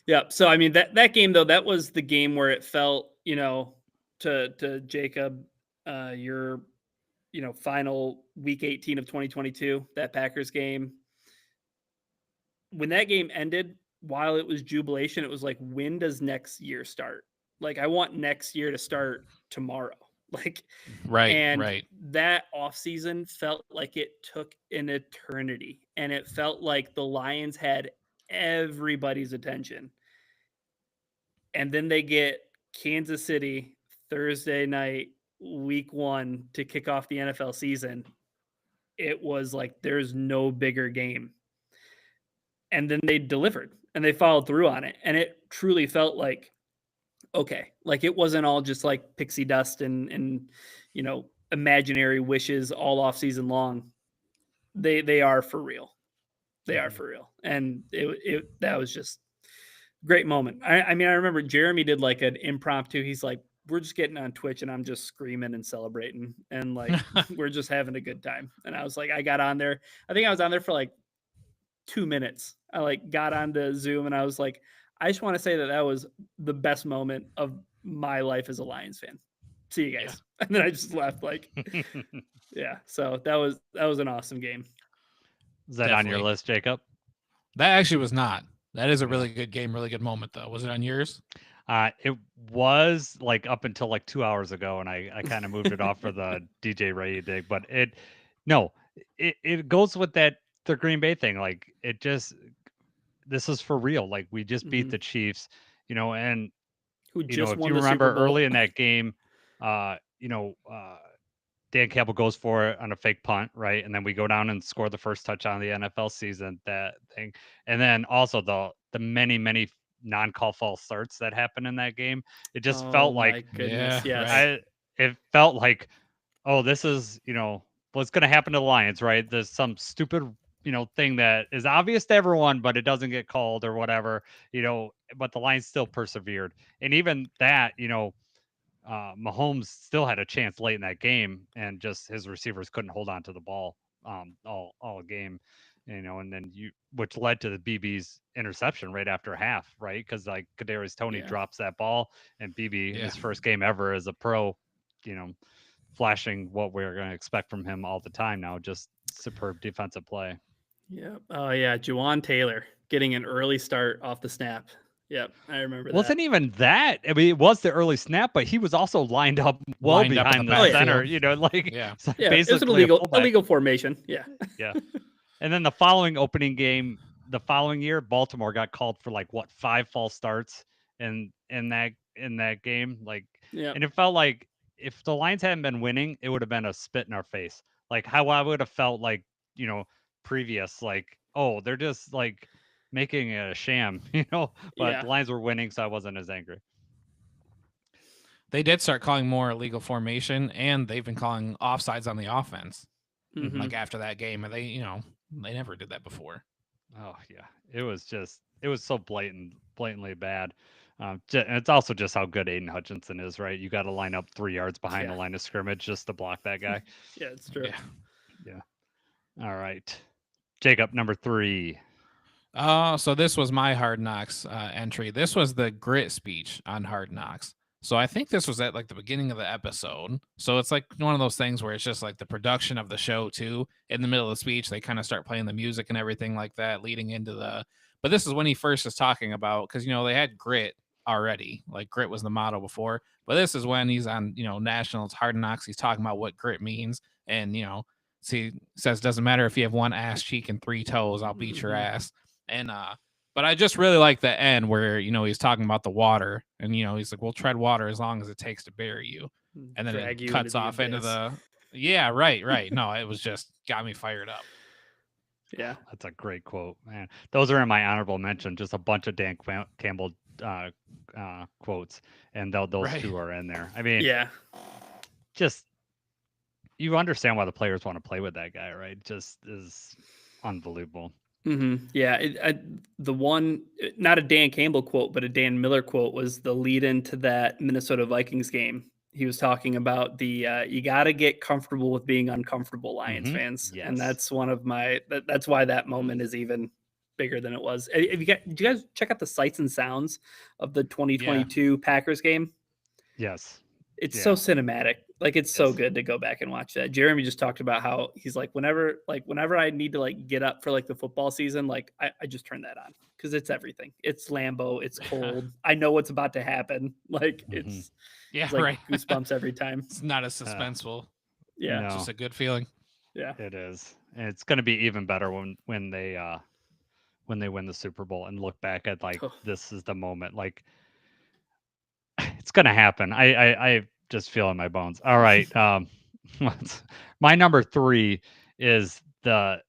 Yeah. So, I mean, that game, though, that was the game where it felt, to Jacob, your final week 18 of 2022, that Packers game. When that game ended, while it was jubilation, it was like, when does next year start? Like, I want next year to start tomorrow. Like, Right. that offseason felt like it took an eternity, and it felt like the Lions had everybody's attention. And then they get Kansas City Thursday night, week 1 to kick off the NFL season. It was like, there's no bigger game. And then they delivered and they followed through on it. And it truly felt like, okay, like it wasn't all just like pixie dust and imaginary wishes all off season long. They are for real. They are for real. And that was just a great moment. I mean, I remember Jeremy did like an impromptu. He's like, we're just getting on Twitch and I'm just screaming and celebrating and like we're just having a good time. And I was like, I got on there. I think I was on there for like 2 minutes. I like got onto Zoom and I was like, I just want to say that was the best moment of my life as a Lions fan. See you guys. Yeah. And then I just left like, yeah. So that was an awesome game. Is that on your list, Jacob? That actually was not. That is a really good game, really good moment though. Was it on yours? It was like up until like 2 hours ago, and I kind of moved it off for the DJ Ray dig, but it goes with that the Green Bay thing. Like this is for real. Like we just beat the Chiefs, and who just if won you the remember Super Bowl. early in that game, Dan Campbell goes for it on a fake punt, right? And then we go down and score the first touchdown of the NFL season, that thing. And then also the many non-call false starts that happened in that game. It just felt like, my goodness, yes. Right. It felt like, oh, this is, what's going to happen to the Lions, right? There's some stupid, thing that is obvious to everyone, but it doesn't get called or whatever, but the Lions still persevered. And even that, Mahomes still had a chance late in that game, and just his receivers couldn't hold on to the ball all game, and then which led to the BB's interception right after half, right? Because like Kadarius Toney drops that ball, and BB his first game ever as a pro, flashing what we're going to expect from him all the time now, just superb defensive play. Yeah. Oh yeah, Juwan Taylor getting an early start off the snap. Yep, I remember that. Wasn't even that. I mean, it was the early snap, but he was also lined up behind the center. So basically it was an illegal formation. Yeah. Yeah. And then the following opening game, the following year, Baltimore got called for 5 false starts in that game. And it felt like if the Lions hadn't been winning, it would have been a spit in our face. Like how I would have felt previous, oh, they're just making it a sham, but the Lions were winning, so I wasn't as angry. They did start calling more illegal formation, and they've been calling offsides on the offense. Like after that game, and they never did that before. Oh yeah, it was so blatantly bad. And it's also just how good Aiden Hutchinson is, right? You got to line up 3 yards behind the line of scrimmage just to block that guy. Yeah, it's true. Yeah. All right, Jacob, number 3. So this was my Hard Knocks entry. This was the Grit speech on Hard Knocks. So I think this was at the beginning of the episode. So it's like one of those things where it's just like the production of the show too. In the middle of the speech, they kind of start playing the music and everything like that, leading into but this is when he first is talking about, because they had grit already. Like grit was the motto before, but this is when he's on Nationals Hard Knocks. He's talking about what grit means, and he says doesn't matter if you have 1 ass cheek and 3 toes, I'll beat your ass. And but I just really like the end where he's talking about the water, and he's like, we'll tread water as long as it takes to bury you, and then it cuts off into the right. No, it was just got me fired up. Yeah, that's a great quote, man. Those are in my honorable mention. Just a bunch of Dan Campbell quotes, and those 2 are in there. I mean, just you understand why the players want to play with that guy, right? Just is unbelievable. Yeah, the one, not a Dan Campbell quote, but a Dan Miller quote was the lead into that Minnesota Vikings game. He was talking about you got to get comfortable with being uncomfortable, Lions fans. Yes. And that's one of that's why that moment is even bigger than it was. Did you guys check out the sights and sounds of the 2022 Packers game? Yes. It's so cinematic. Like, it's so Yes. good to go back and watch that. Jeremy just talked about how he's like, whenever I need to like get up for like the football season, like I just turn that on because it's everything. It's Lambeau. It's cold. I know what's about to happen. Like Mhm. Yeah, it's like right. goosebumps every time. It's not as suspenseful. Yeah. No. It's just a good feeling. Yeah. It is, and it's going to be even better when they win the Super Bowl and look back at like Oh. this is the moment. Like it's going to happen. I just feel in my bones. All right, my number 3 is the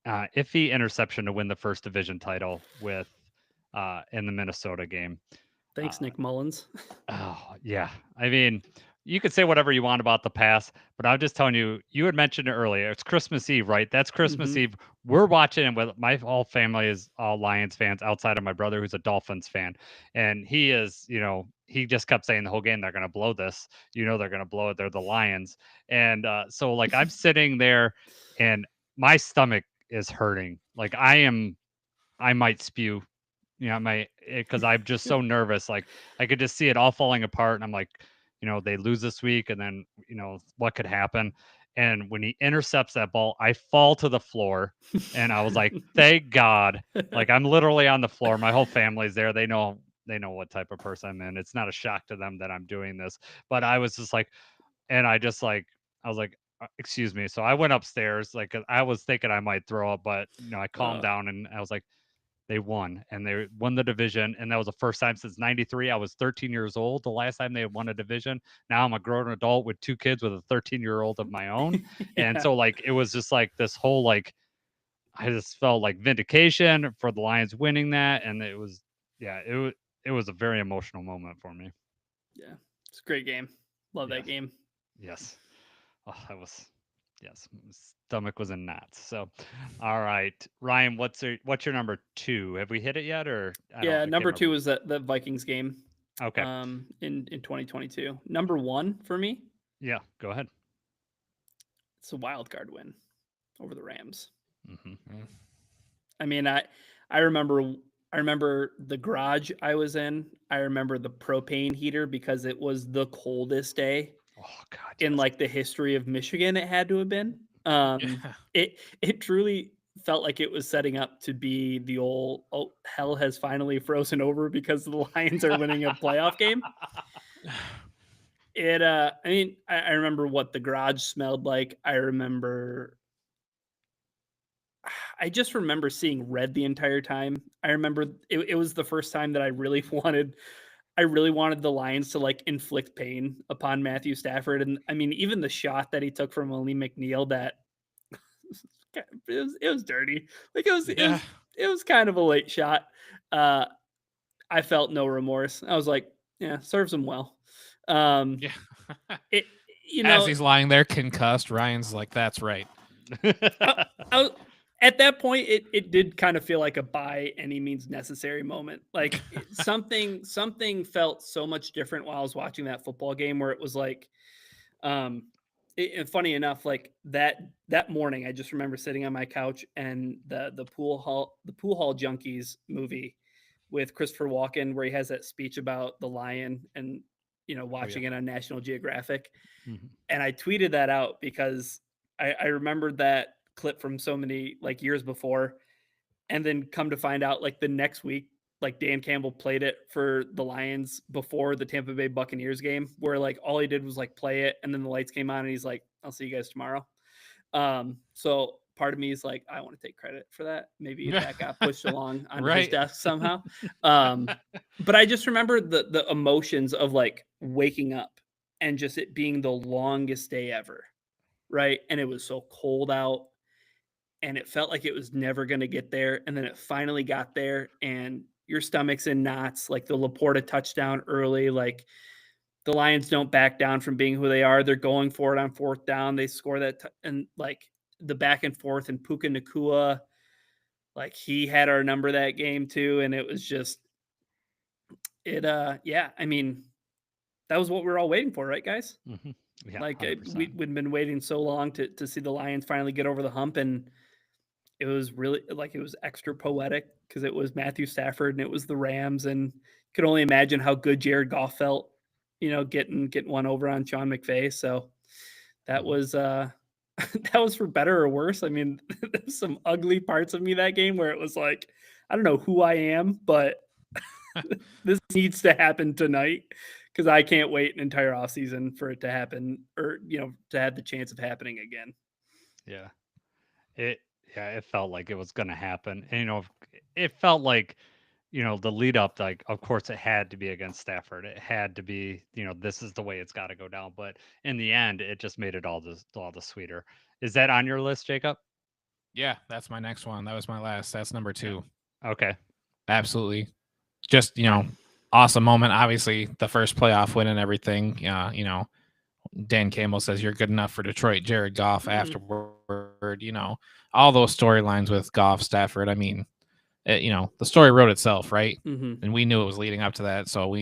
iffy interception to win the first division title with in the Minnesota game. Thanks, Uh, Nick Mullins. Oh, yeah. I mean, you could say whatever you want about the pass, but I'm just telling you, you had mentioned it earlier. It's Christmas Eve, right? That's Christmas Mhm. Eve. We're watching it with my whole family is all Lions fans outside of my brother who's a Dolphins fan. And he is, he just kept saying the whole game, they're going to blow this. They're going to blow it. They're the Lions. And so, like, I'm sitting there and my stomach is hurting. Like, I might spew because I'm just so nervous. Like I could just see it all falling apart, and I'm like, they lose this week, and then what could happen? And when he intercepts that ball, I fall to the floor, and I was like, thank God! Like I'm literally on the floor. My whole family's there. They know what type of person I'm in. It's not a shock to them that I'm doing this, but I was just like, and I was like. Excuse me. So I went upstairs, like 'cause I was thinking I might throw up, but I calmed down and I was like, they won, and they won the division, and that was the first time since '93. I was 13 years old the last time they had won a division. Now I'm a grown adult with 2 kids with a 13-year-old of my own, and Yeah. so like it was just like this whole like I just felt like vindication for the Lions winning that, and it was it was a very emotional moment for me. Yeah. It's a great game. Love that Yes. game. Yes. Oh, that was yes. My stomach was in knots. So, all right, Ryan, what's your number 2? Have we hit it yet, or Yeah, I can't number 2 remember. is that the Vikings game Okay. in 2022. Number 1 for me, Yeah, go ahead. it's a wild card win over the Rams. Mm-hmm. I mean, I remember the garage I was in. I remember the propane heater because it was the coldest day Oh God, in yes. like the history of Michigan. It had to have been. Yeah. It truly felt like it was setting up to be the old hell has finally frozen over because the Lions are winning a playoff game. I mean, I remember what the garage smelled like. I just remember seeing red the entire time. I remember it was the first time that I really wanted the Lions to like inflict pain upon Matthew Stafford. And I mean, even the shot that he took from Lee McNeil, that it was dirty. Like Yeah. it was kind of a late shot. I felt no remorse. I was like, yeah, serves him well. Yeah. It As he's lying there concussed, Ryan's like, "That's right." At that point, it did kind of feel like a by any means necessary moment. Like something felt so much different while I was watching that football game, where it was like, and funny enough, like that morning, I just remember sitting on my couch and the pool hall junkies movie with Christopher Walken, where he has that speech about the lion and watching it on National Geographic. Mhm. And I tweeted that out because I remembered that clip from so many like years before, and then come to find out like the next week, like Dan Campbell played it for the Lions before the Tampa Bay Buccaneers game, where like all he did was like play it, and then the lights came on, and he's like, "I'll see you guys tomorrow." So part of me is like, I want to take credit for that. Maybe that got pushed along onto his Right. desk somehow. But I just remember the emotions of like waking up and just it being the longest day ever, right? And it was so cold out, and it felt like it was never going to get there, and then it finally got there, and your stomach's in knots. Like the Laporta touchdown early, like the Lions don't back down from being who they are. They're going for it on 4th down. They score that, and like the back and forth, and Puka Nacua, like he had our number that game too, and it was just yeah. I mean, that was what we were all waiting for, right, guys? Mhm. Yeah, Like 100%. we'd been waiting so long to see the Lions finally get over the hump, and it was really like it was extra poetic because it was Matthew Stafford and it was the Rams, and could only imagine how good Jared Goff felt getting one over on Sean McVay. So that was that was for better or worse. I mean, there's some ugly parts of me that game where it was like, I don't know who I am, but this needs to happen tonight because I can't wait an entire offseason for it to happen, or to have the chance of happening again. Yeah. It felt like it was going to happen. And it felt like the lead up, like, of course it had to be against Stafford. It had to be, this is the way it's got to go down. But in the end, it just made it all the sweeter. Is that on your list, Jacob? Yeah, that's my next one. That was my last. That's number 2. Okay. Absolutely. Just, awesome moment. Obviously, the first playoff win and everything. Dan Campbell says you're good enough for Detroit. Jared Goff afterward, all those storylines with Goff, Stafford. I mean, the story wrote itself, right? And we knew it was leading up to that. So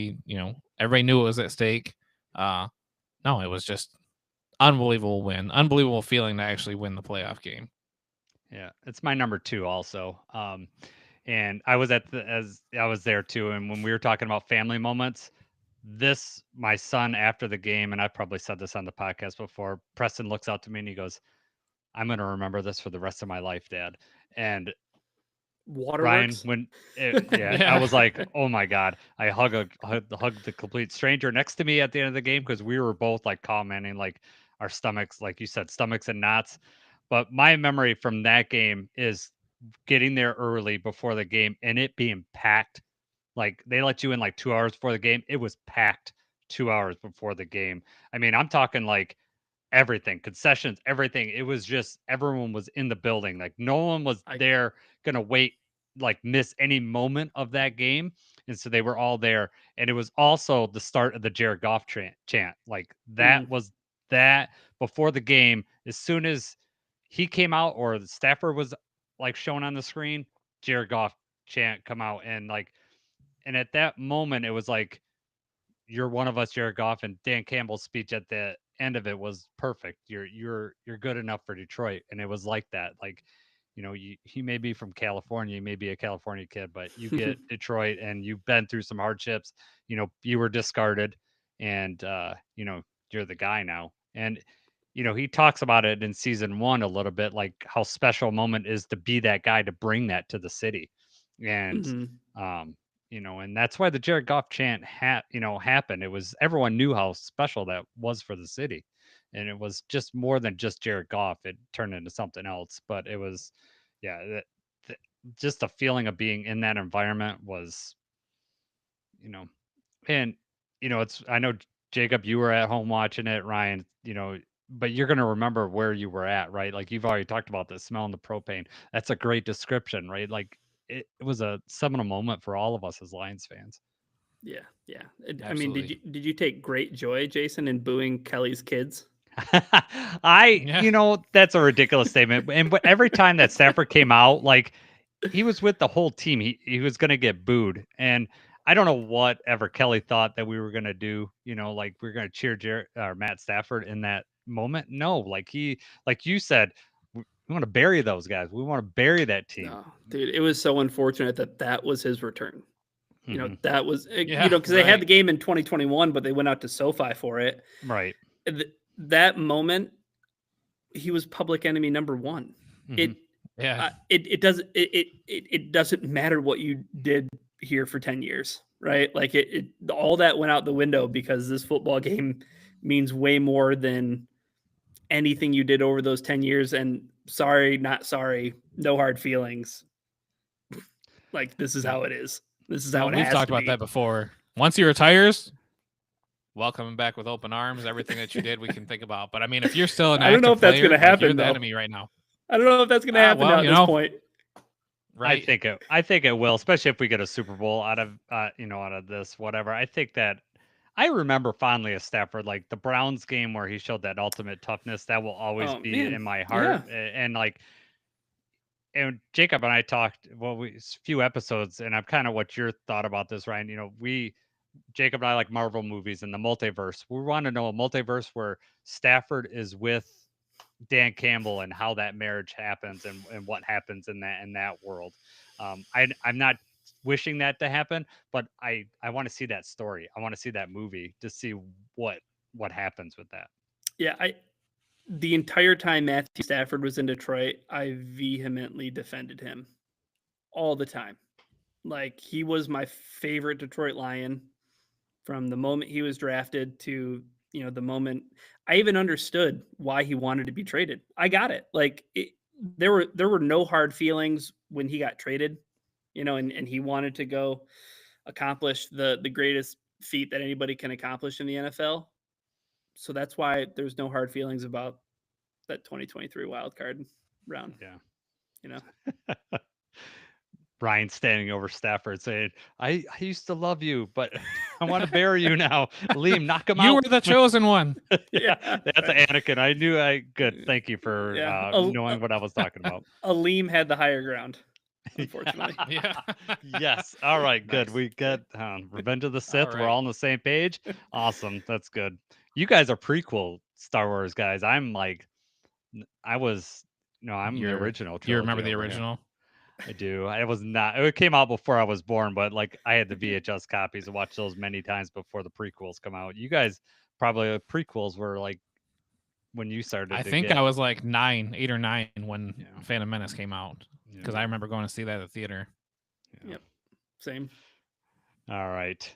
everybody knew it was at stake. No, it was just unbelievable win, unbelievable feeling to actually win the playoff game. Yeah, it's my number 2 also. And I was I was there too. And when we were talking about family moments, my son after the game, and I probably said this on the podcast before, Preston looks out to me and he goes, "I'm going to remember this for the rest of my life, Dad." And Ryan, Waterworks. I was like, oh my God. I hug the complete stranger next to me at the end of the game because we were both like commenting, like our stomachs, like you said, stomachs and knots. But my memory from that game is getting there early before the game and it being packed. Like they let you in like 2 hours before the game. It was packed 2 hours before the game. I mean, I'm talking like everything, concessions, everything. It was just everyone was in the building. Like no one was there gonna wait, like miss any moment of that game. And so they were all there. And it was also the start of the Jared Goff chant. Like that was that before the game. As soon as he came out or the Stafford was like shown on the screen, Jared Goff chant come out and at that moment it was like you're one of us, Jared Goff, and Dan Campbell's speech at the end of it was perfect. You're good enough for Detroit, and it was like that. Like, he may be from California, you may be a California kid, but you get Detroit, and you've been through some hardships. You were discarded, and you're the guy now. And he talks about it in season 1 a little bit, like how special a moment is to be that guy to bring that to the city, and and that's why the Jared Goff chant happened. It was everyone knew how special that was for the city. And it was just more than just Jared Goff. It turned into something else. But it was, yeah, just the feeling of being in that environment was, and I know Jacob, you were at home watching it, Ryan, but you're going to remember where you were at, right? Like you've already talked about the smell and the propane. That's a great description, right? Like it was a seminal moment for all of us as Lions fans. Yeah. I mean, did you take great joy, Jason, in booing Kelly's kids? That's a ridiculous statement. And every time that Stafford came out, like he was with the whole team, he was going to get booed. And I don't know whatever Kelly thought that we were going to do, like we're going to cheer Matt Stafford in that moment. No, like you said, we want to bury those guys. We want to bury that team. No, dude, it was so unfortunate that was his return. That was, because right. they had the game in 2021, but they went out to SoFi for it. Right. That moment, he was public enemy number 1. It doesn't matter what you did here for 10 years, right? Like all that went out the window because this football game means way more than anything you did over those 10 years. And sorry, not sorry, no hard feelings. Like this is how it is. This is how it has to be. We've talked about that before. Once he retires, welcome him back with open arms. Everything that you did, we can think about. But I mean, if you're still an active I don't know if that's going to happen. You're the enemy right now. I don't know if that's going to happen at this point. Right. I think it will, especially if we get a Super Bowl out of this, whatever. I think that I remember fondly of Stafford, like the Browns game where he showed that ultimate toughness. That will always be in my heart. Yeah. And Jacob and I talked, a few episodes, and I'm kind of what your thought about this, Ryan. Jacob and I like Marvel movies and the multiverse. We want to know a multiverse where Stafford is with Dan Campbell and how that marriage happens and what happens in that world. I'm not wishing that to happen, but I want to see that story. I want to see that movie to see what happens with that. Yeah, the entire time Matthew Stafford was in Detroit, I vehemently defended him all the time. Like, he was my favorite Detroit Lion from the moment he was drafted to, the moment I even understood why he wanted to be traded. I got it. Like, there were no hard feelings when he got traded, and he wanted to go accomplish the greatest feat that anybody can accomplish in the NFL. So that's why there's no hard feelings about that 2023 wild card round. Yeah. Ryan standing over Stafford saying, I used to love you, but I want to bury you now. Liam, knock him out. You were the chosen one. Yeah, that's Anakin. I knew good. Thank you for knowing what I was talking about. Liam had the higher ground, unfortunately. Yeah. Yes. All right, good. Nice. We got Revenge of the Sith. All We're right. all on the same page. Awesome. That's good. You guys are prequel Star Wars guys. I'm like, I'm the original trilogy. You remember the over here. original? I do. I was not. It came out before I was born, but like I had the VHS copies and watched those many times before the prequels come out. You guys probably prequels were like when you started. I think I was like 8 or 9 when Yeah. Phantom Menace came out because I remember going to see that at the theater. Yeah. Yep. Same. All right.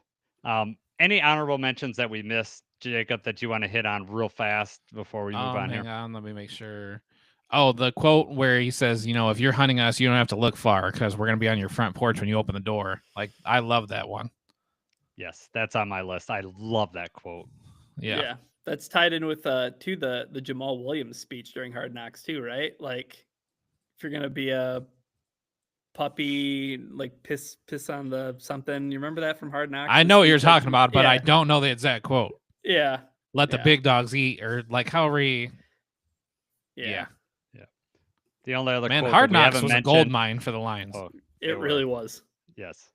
Any honorable mentions that we missed, Jacob, that you want to hit on real fast before we move on Hang here? on, let me make sure. Oh, the quote where he says, if you're hunting us, you don't have to look far because we're going to be on your front porch when you open the door. Like, I love that one. Yes, that's on my list. I love that quote. Yeah. That's tied in with the Jamal Williams speech during Hard Knocks too, right? Like, if you're gonna be a puppy, like piss on the something. You remember that from Hard Knocks? I know what you're talking about, but I don't know the exact quote. Yeah. Let the big dogs eat, or like however he. Yeah. The only other Man, quote Hard that we Knocks haven't was a mentioned, gold mine for the Lions. Oh, it really was. Yes.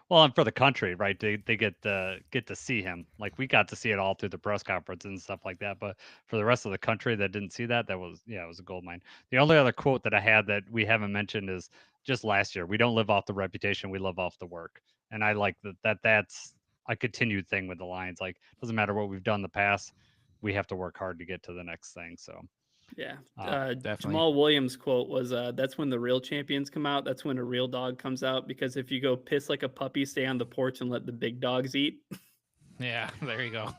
Well, and for the country, right? They get to see him. Like we got to see it all through the press conference and stuff like that. But for the rest of the country that didn't see that, it was a gold mine. The only other quote that I had that we haven't mentioned is just last year. We don't live off the reputation, we live off the work. And I like that's a continued thing with the Lions. Like doesn't matter what we've done in the past, we have to work hard to get to the next thing. So yeah. Definitely. Jamal Williams' quote was, that's when the real champions come out. That's when a real dog comes out. Because if you go piss like a puppy, stay on the porch and let the big dogs eat. Yeah, there you go.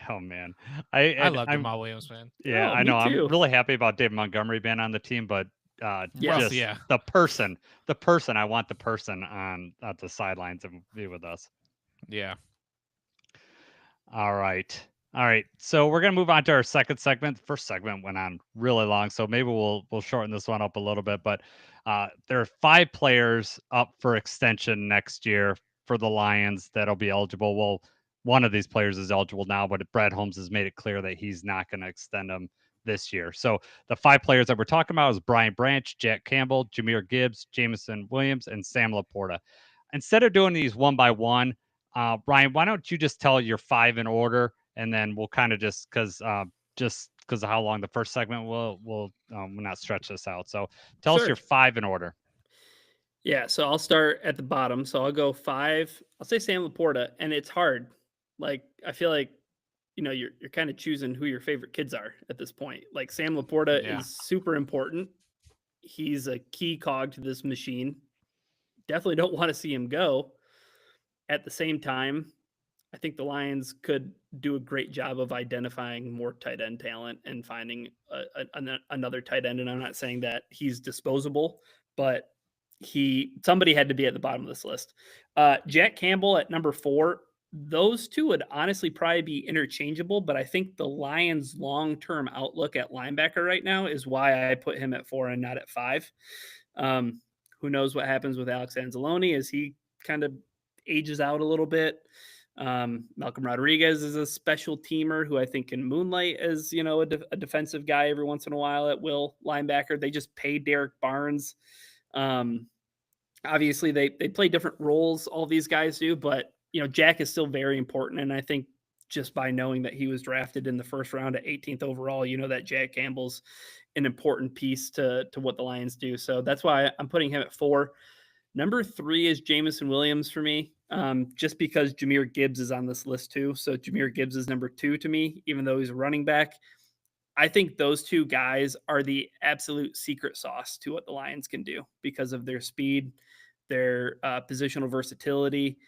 Oh man, I love Jamal Williams, man. Yeah, I know. I'm really happy about David Montgomery being on the team, but the person I want the person on at the sidelines to be with us. Yeah. All right. So we're gonna move on to our second segment. The first segment went on really long, so maybe we'll shorten this one up a little bit. But there are 5 players up for extension next year for the Lions that'll be eligible. Well, one of these players is eligible now, but Brad Holmes has made it clear that he's not going to extend them this year. So the 5 players that we're talking about is Brian Branch, Jack Campbell, Jahmyr Gibbs, Jamison Williams, and Sam Laporta. Instead of doing these one by one, Ryan, why don't you just tell your 5 in order, and then we'll kind of just because of how long the first segment we'll not stretch this out. So tell us your 5 in order. Yeah, so I'll start at the bottom. So I'll go 5. I'll say Sam Laporta, and it's hard. Like I feel like you're kind of choosing who your favorite kids are at this point. Like Sam Laporta is super important. He's a key cog to this machine. Definitely don't want to see him go. At the same time, I think the Lions could do a great job of identifying more tight end talent and finding another tight end. And I'm not saying that he's disposable, but somebody had to be at the bottom of this list. Jack Campbell at number 4. Those two would honestly probably be interchangeable, but I think the Lions' long-term outlook at linebacker right now is why I put him at 4 and not at 5. Who knows what happens with Alex Anzaloni as he kind of ages out a little bit. Malcolm Rodriguez is a special teamer who I think can moonlight as, a defensive guy every once in a while at will linebacker. They just paid Derek Barnes. Obviously they play different roles. All these guys do, but Jack is still very important. And I think just by knowing that he was drafted in the first round at 18th overall, that Jack Campbell's an important piece to what the Lions do. So that's why I'm putting him at 4. Number 3 is Jamison Williams for me, just because Jahmyr Gibbs is on this list too. So Jahmyr Gibbs is number 2 to me, even though he's a running back. I think those two guys are the absolute secret sauce to what the Lions can do because of their speed, their positional versatility.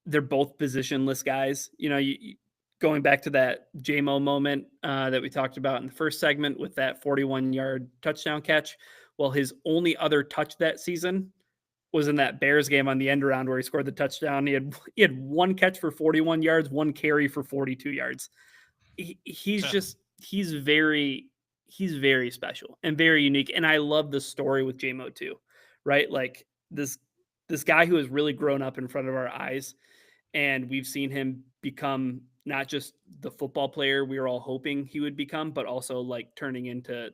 They're both positionless guys. Going back to that JMO moment that we talked about in the first segment with that 41-yard touchdown catch. Well, his only other touch that season was in that Bears game on the end around where he scored the touchdown. He had one catch for 41 yards, one carry for 42 yards. He's very special and very unique. And I love the story with JMO too, right? Like this guy who has really grown up in front of our eyes, and we've seen him become not just the football player we were all hoping he would become, but also like turning into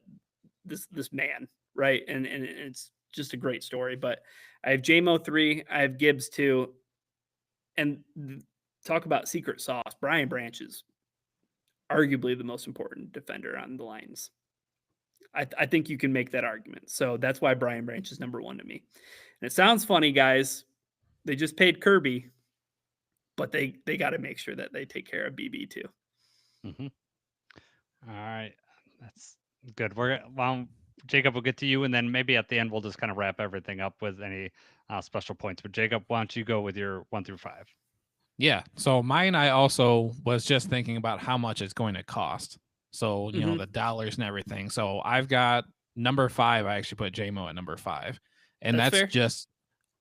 this man, right? And it's just a great story. But I have JMO 3, I have Gibbs 2, and talk about secret sauce. Brian Branch is arguably the most important defender on the Lions. I think you can make that argument. So that's why Brian Branch is number 1 to me. And it sounds funny, guys. They just paid Kirby, but they got to make sure that they take care of BB too. Mm-hmm. All right, that's good. Jacob, we'll get to you, and then maybe at the end we'll just kind of wrap everything up with any special points. But Jacob, why don't you go with your 1 through 5? Yeah. So mine, I also was just thinking about how much it's going to cost. So, you know, the dollars and everything. So I've got number 5. I actually put JMO at number 5. And that's fair. just,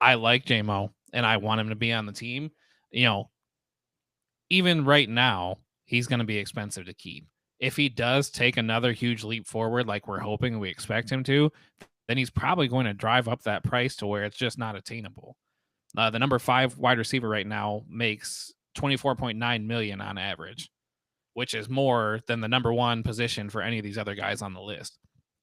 I like JMO and I want him to be on the team. You know, even right now, he's going to be expensive to keep. If he does take another huge leap forward, like we're hoping and we expect him to, then he's probably going to drive up that price to where it's just not attainable. The number 5 wide receiver right now makes $24.9 million on average, which is more than the number 1 position for any of these other guys on the list.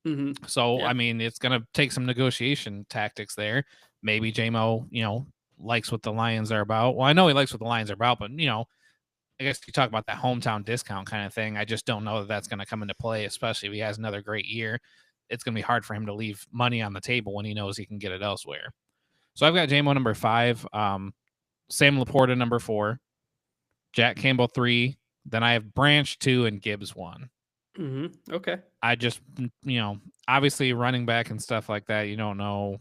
Mm-hmm. So, Yeah. I mean, it's going to take some negotiation tactics there. Maybe JMO, you know, likes what the Lions are about. Well, I know he likes what the Lions are about, but, you know, I guess you talk about that hometown discount kind of thing. I just don't know that that's going to come into play, especially if he has another great year. It's going to be hard for him to leave money on the table when he knows he can get it elsewhere. So I've got JMO number 5, Sam Laporta number 4, Jack Campbell 3. Then I have Branch 2 and Gibbs 1. Mm-hmm. Okay. I just, you know, obviously running back and stuff like that, you don't know.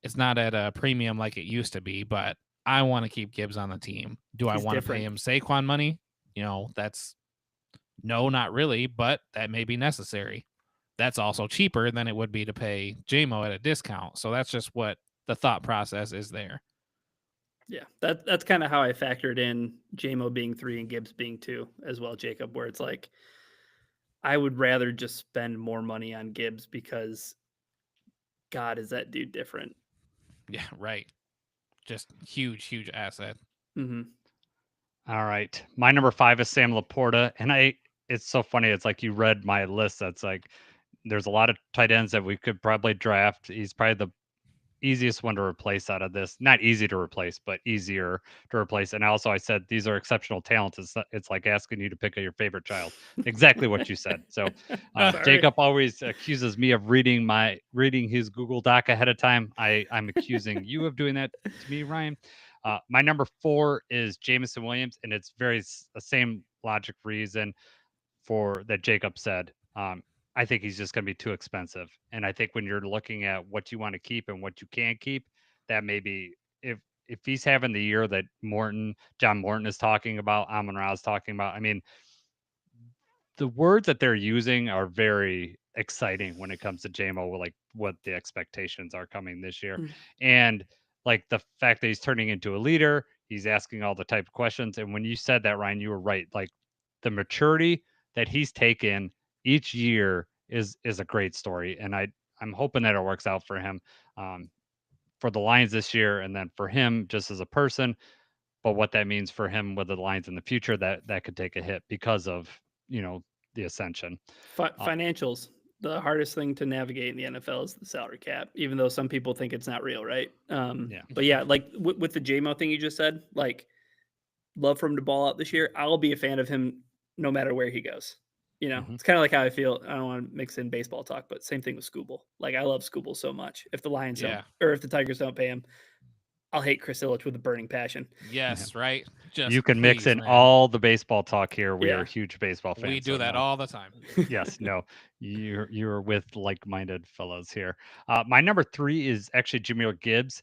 It's not at a premium like it used to be, but I want to keep Gibbs on the team. Do I want to pay him Saquon money? You know, no, not really, but that may be necessary. That's also cheaper than it would be to pay JMO at a discount. So that's just what the thought process is there. Yeah, that's kind of how I factored in JMO being 3 and Gibbs being 2 as well, Jacob, where it's like, I would rather just spend more money on Gibbs because God, is that dude different? Yeah, right. Just huge asset. Mm-hmm. All right. My number 5 is Sam Laporta. And it's so funny. It's like you read my list. That's like, there's a lot of tight ends that we could probably draft. He's probably the easiest one to replace out of this. Not easy to replace, but easier to replace. And also I said, these are exceptional talents. It's like asking you to pick your favorite child. Exactly what you said. So Jacob always accuses me of reading his Google Doc ahead of time. I'm accusing you of doing that to me, Ryan. My number 4 is Jamison Williams, and it's the same logic reason for that Jacob said. I think he's just going to be too expensive. And I think when you're looking at what you want to keep and what you can't keep, that maybe if he's having the year that John Morton is talking about, Amon-Ra is talking about, I mean, the words that they're using are very exciting when it comes to JMO, like what the expectations are coming this year. And like the fact that he's turning into a leader, he's asking all the type of questions. And when you said that, Ryan, you were right. Like the maturity that he's taken each year is a great story. And I'm hoping that it works out for him, for the Lions this year, and then for him just as a person. But what that means for him with the Lions in the future, that could take a hit because of, you know, the ascension. Financials. The hardest thing to navigate in the NFL is the salary cap, even though some people think it's not real, right? Yeah. But yeah, like with the JMO thing you just said, like, love for him to ball out this year. I'll be a fan of him no matter where he goes. You know, Mhm. it's kind of like how I feel. I don't want to mix in baseball talk, but same thing with Scooble. Like, I love Scooble so much. If the Lions Yeah. don't, or if the Tigers don't pay him, I'll hate Chris Ilitch with a burning passion. Yes, right. Just You can mix please, in man. all the baseball talk here. We are Yeah. huge baseball fans. We do so that no. all the time. Yes, no, you're with like-minded fellows here. My number 3 is actually Jameer Gibbs,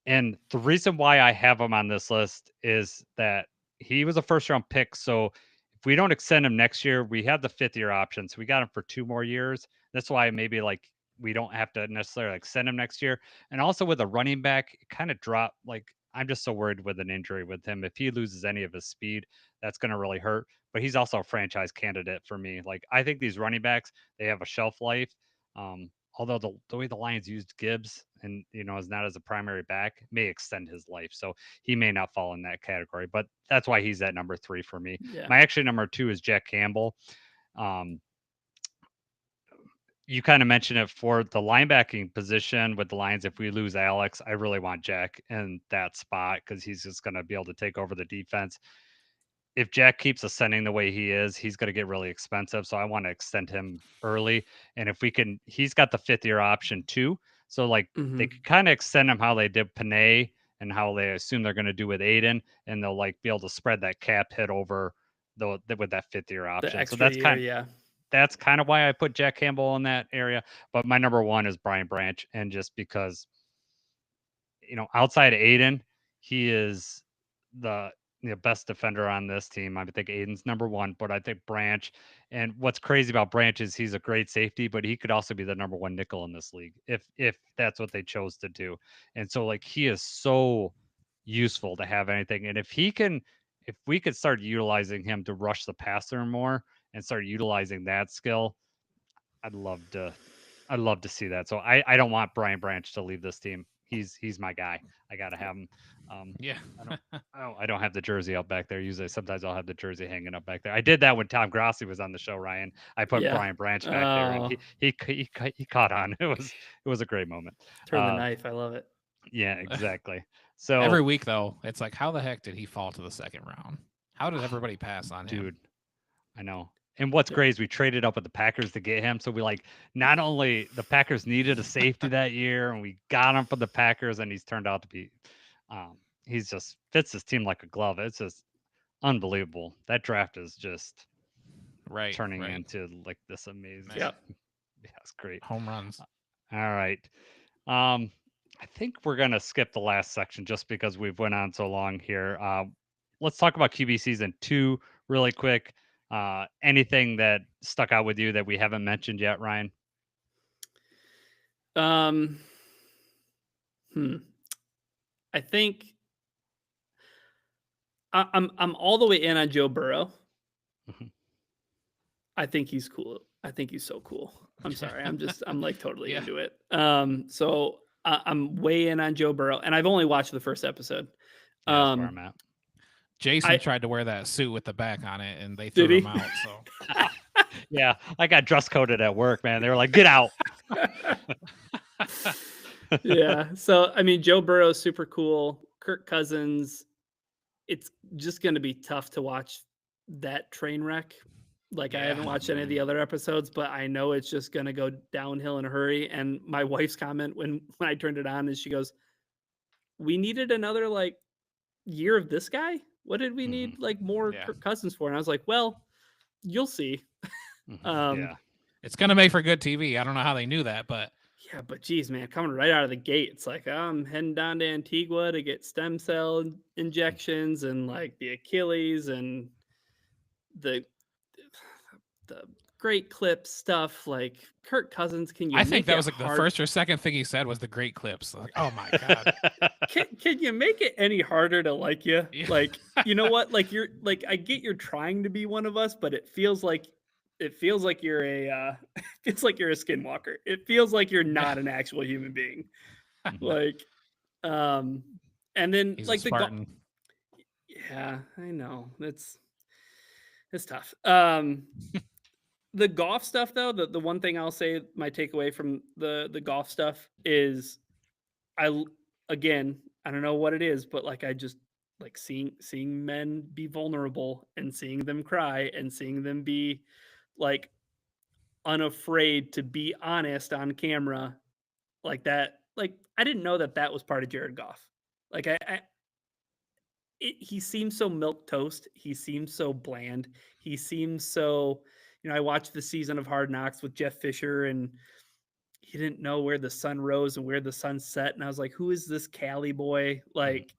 and the reason why I have him on this list is that he was a first-round pick. So if we don't extend him next year, we have the 5th-year option. So we got him for 2 more years. That's why maybe like we don't have to necessarily extend him next year. And also with a running back, it kind of dropped. Like I'm just so worried with an injury with him. If he loses any of his speed, that's going to really hurt. But he's also a franchise candidate for me. Like I think these running backs, they have a shelf life. Although the way the Lions used Gibbs and is not as a primary back may extend his life, so he may not fall in that category. But that's why he's at number 3 for me. Yeah. My actually number 2 is Jack Campbell. You kind of mentioned it for the linebacking position with the Lions. If we lose Alex, I really want Jack in that spot because he's just going to be able to take over the defense. If Jack keeps ascending the way he is, he's going to get really expensive. So I want to extend him early. And if we can, he's got the 5th-year option too. So like they could kind of extend him how they did Panay and how they assume they're going to do with Aiden, and they'll like be able to spread that cap hit over with that 5th-year option. The extra So that's year, that's kind of why I put Jack Campbell in that area. But my number 1 is Brian Branch, and just because outside of Aiden, he is the best defender on this team. I think Aiden's number 1, but I think Branch. And what's crazy about Branch is he's a great safety, but he could also be the number 1 nickel in this league if that's what they chose to do. And so like he is so useful to have anything. And if we could start utilizing him to rush the passer more and start utilizing that skill, I'd love to see that. So I don't want Brian Branch to leave this team. He's my guy. I gotta have him. Yeah. I don't have the jersey up back there. Usually, sometimes I'll have the jersey hanging up back there. I did that when Tom Grossi was on the show, Ryan. I put Yeah. Brian Branch back there, and he caught on. It was a great moment. Turn the knife. I love it. Yeah, exactly. So Every week though, it's like, how the heck did he fall to the 2nd round? How did everybody pass on him? dude, I know. And what's great is we traded up with the Packers to get him. So we not only the Packers needed a safety that year, and we got him for the Packers, and he's turned out to be, he's just fits his team like a glove. It's just unbelievable. That draft is just turning into like this amazing. Yeah, it's great. Home runs. All right. I think we're gonna skip the last section just because we've went on so long here. Let's talk about QB season 2 really quick. Anything that stuck out with you that we haven't mentioned yet, Ryan? I think I'm all the way in on Joe Burrow. I think he's cool. I think he's so cool. I'm sorry. I'm like totally into it. So I'm way in on Joe Burrow, and I've only watched the first episode. Yeah, that's where I'm at. Jason tried to wear that suit with the back on it, and they threw him out. So yeah, I got dress coded at work, man. They were like, "Get out." Yeah. So I mean, Joe Burrow's super cool. Kirk Cousins. It's just going to be tough to watch that train wreck. Like I haven't watched any of the other episodes, but I know it's just going to go downhill in a hurry. And my wife's comment when I turned it on is she goes, "We needed another like year of this guy. What did we need like more Kirk Cousins for?" And I was like, "Well, you'll see." It's gonna make for good TV. I don't know how they knew that, but yeah, but geez, man, coming right out of the gate, it's like I'm heading down to Antigua to get stem cell injections and like the Achilles and the great clip stuff. Like Kirk Cousins, can you? I think that was like the first or second thing he said was the great clips. Like, oh my god, can you make it any harder to like you? Yeah. Like, you know what? Like you're like, I get you're trying to be one of us, but it feels like you're a it's like you're a skinwalker. It feels like you're not an actual human being. Like, and then he's like a Spartan. yeah, I know it's tough. The golf stuff though, the one thing I'll say my takeaway from the golf stuff is I don't know what it is, but like I just like seeing men be vulnerable and seeing them cry and seeing them be like unafraid to be honest on camera like that. Like I didn't know that was part of Jared Goff. Like he seems so milquetoast. He seems so bland. He seems so, I watched the season of Hard Knocks with Jeff Fisher, and he didn't know where the sun rose and where the sun set. And I was like, who is this Cali boy? Like,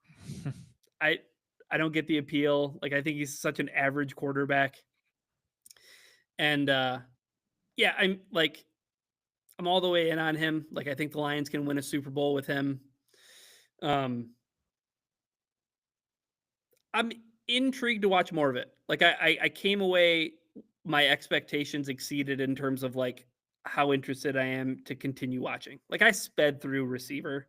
I don't get the appeal. Like, I think he's such an average quarterback. And yeah, I'm all the way in on him. Like, I think the Lions can win a Super Bowl with him. I'm intrigued to watch more of it. Like I came away, my expectations exceeded in terms of like how interested I am to continue watching. Like I sped through receiver.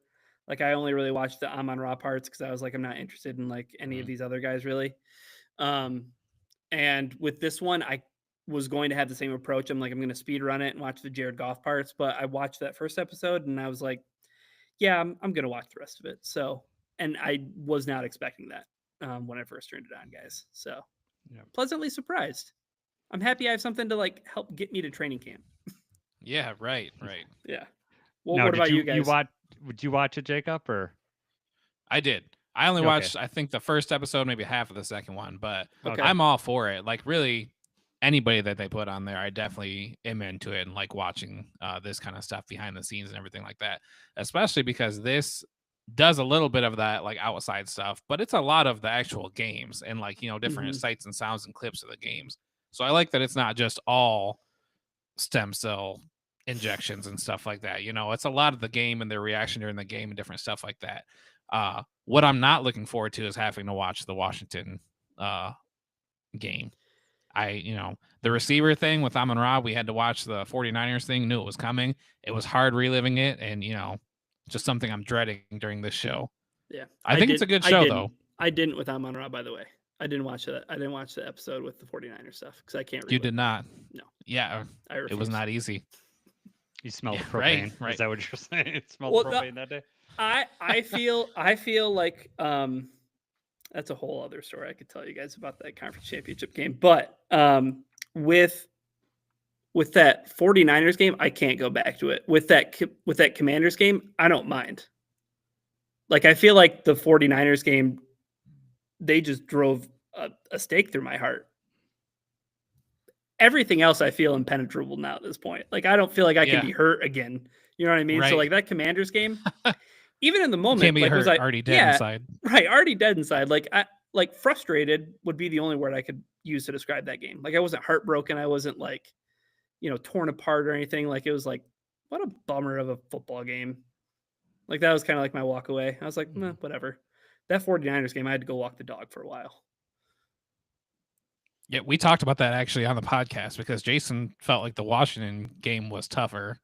Like I only really watched the Amon-Ra parts because I was like, I'm not interested in like any of these other guys really. And with this one, I was going to have the same approach. I'm like, I'm going to speed run it and watch the Jared Goff parts. But I watched that first episode and I was like, yeah, I'm going to watch the rest of it. So, and I was not expecting that. When I first turned it on, guys. So pleasantly surprised. I'm happy I have something to like help get me to training camp. Yeah, right. Yeah. Well, now, what about you guys? Would you watch it, Jacob? Or I did. I only watched, I think, the first episode, maybe half of the second one, but I'm all for it. Like, really, anybody that they put on there, I definitely am into it and like watching this kind of stuff behind the scenes and everything like that, especially because this does a little bit of that like outside stuff, but it's a lot of the actual games and like, different sights and sounds and clips of the games. So I like that it's not just all stem cell injections and stuff like that. It's a lot of the game and their reaction during the game and different stuff like that. What I'm not looking forward to is having to watch the Washington game. The receiver thing with Amon-Ra, we had to watch the 49ers thing, knew it was coming. It was hard reliving it, and just something I'm dreading during this show. Yeah. I think it's a good show though. I didn't with Amon-Ra, by the way. I didn't watch that. I didn't watch the episode with the 49ers stuff because I can't read. You did not? No. Yeah. It was not easy. You smelled propane. Right. Is that what you're saying? It smelled propane that day? I feel like that's a whole other story I could tell you guys about that conference championship game. But with that 49ers game, I can't go back to it. With that Commanders game, I don't mind. Like I feel like the 49ers game, they just drove a stake through my heart. Everything else I feel impenetrable now at this point. Like I don't feel like I can be hurt again. You know what I mean? Right. So like that Commanders game, even in the moment, can't be like hurt, was like already dead inside. Right, already dead inside. Like frustrated would be the only word I could use to describe that game. Like I wasn't heartbroken. I wasn't like, torn apart or anything. Like it was like, what a bummer of a football game. Like that was kind of like my walk away. I was like, whatever. That 49ers game, I had to go walk the dog for a while. Yeah, we talked about that actually on the podcast because Jason felt like the Washington game was tougher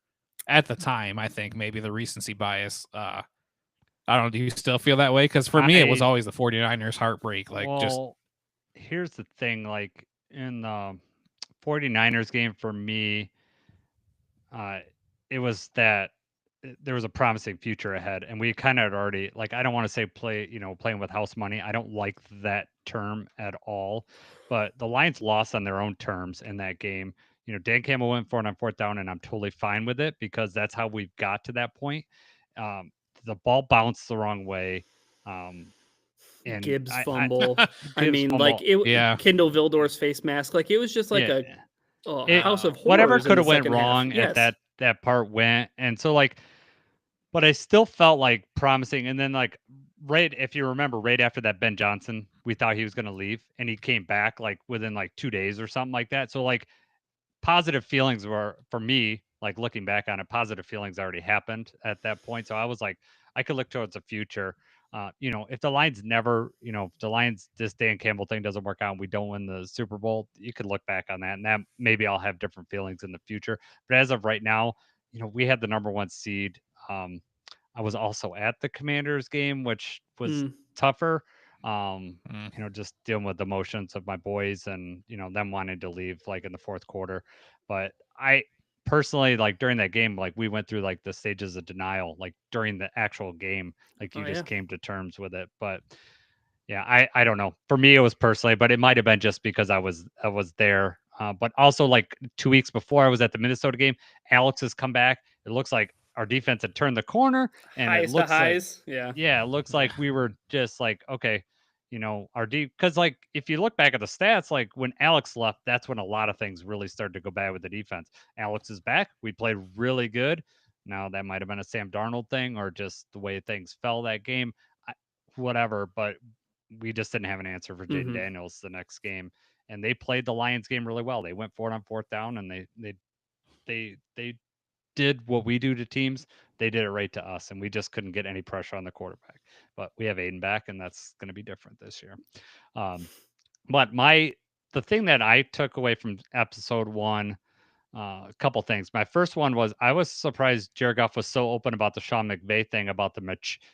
at the time. I think maybe the recency bias. I don't know. Do you still feel that way? Because for me, it was always the 49ers heartbreak. Here's the thing. Like in the 49ers game for me, it was that there was a promising future ahead, and we kind of had already, like, I don't want to say playing with house money. I don't like that term at all, but the Lions lost on their own terms in that game. Dan Campbell went for it on fourth down, and I'm totally fine with it because that's how we've got to that point. The ball bounced the wrong way. And Gibbs fumble. fumble. Kindle Vildor's face mask. Like it was just like a house of horrors. Whatever could have went wrong at that part went. And so but I still felt like promising. And then if you remember, right after that Ben Johnson, we thought he was going to leave, and he came back like within like 2 days or something like that. So like positive feelings were, for me, like looking back on it, positive feelings already happened at that point. So I was like, I could look towards the future. If the Lions this Dan Campbell thing doesn't work out and we don't win the Super Bowl, you could look back on that, and that maybe I'll have different feelings in the future. But as of right now, we had the number 1 seed. I was also at the Commanders game, which was tougher. Just dealing with the emotions of my boys and, them wanting to leave like in the fourth quarter. But I personally, like during that game, like we went through like the stages of denial, like during the actual game, like you just came to terms with it. But yeah, I don't know. For me, it was personally, but it might've been just because I was there But also, like 2 weeks before I was at the Minnesota game, Alex has come back. It looks like our defense had turned the corner, and it Highest to looks like highs. Yeah. it looks like we were just like, okay, our deep, because like if you look back at the stats, like when Alex left, that's when a lot of things really started to go bad with the defense. Alex is back. We played really good. Now that might have been a Sam Darnold thing or just the way things fell that game, whatever. But we just didn't have an answer for Jaden Mhm. Daniels the next game, and they played the Lions game really well. They went for it on fourth down, and they did what we do to teams. They did it right to us, and we just couldn't get any pressure on the quarterback. But we have Aiden back, and that's going to be different this year. But the thing that I took away from episode 1, a couple things. My first one was I was surprised Jared Goff was so open about the Sean McVay thing about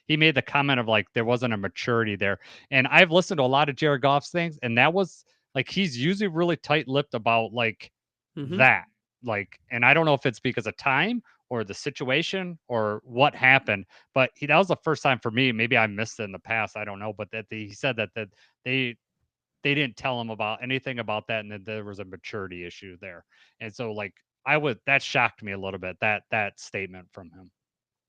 he made the comment of like there wasn't a maturity there. And I've listened to a lot of Jared Goff's things, and that was like he's usually really tight-lipped about like Mhm. that. Like, and I don't know if it's because of time or the situation or what happened, but that was the first time for me. Maybe I missed it in the past. I don't know, but he said that they didn't tell him about anything about that, and that there was a maturity issue there. And so like that shocked me a little bit, that statement from him.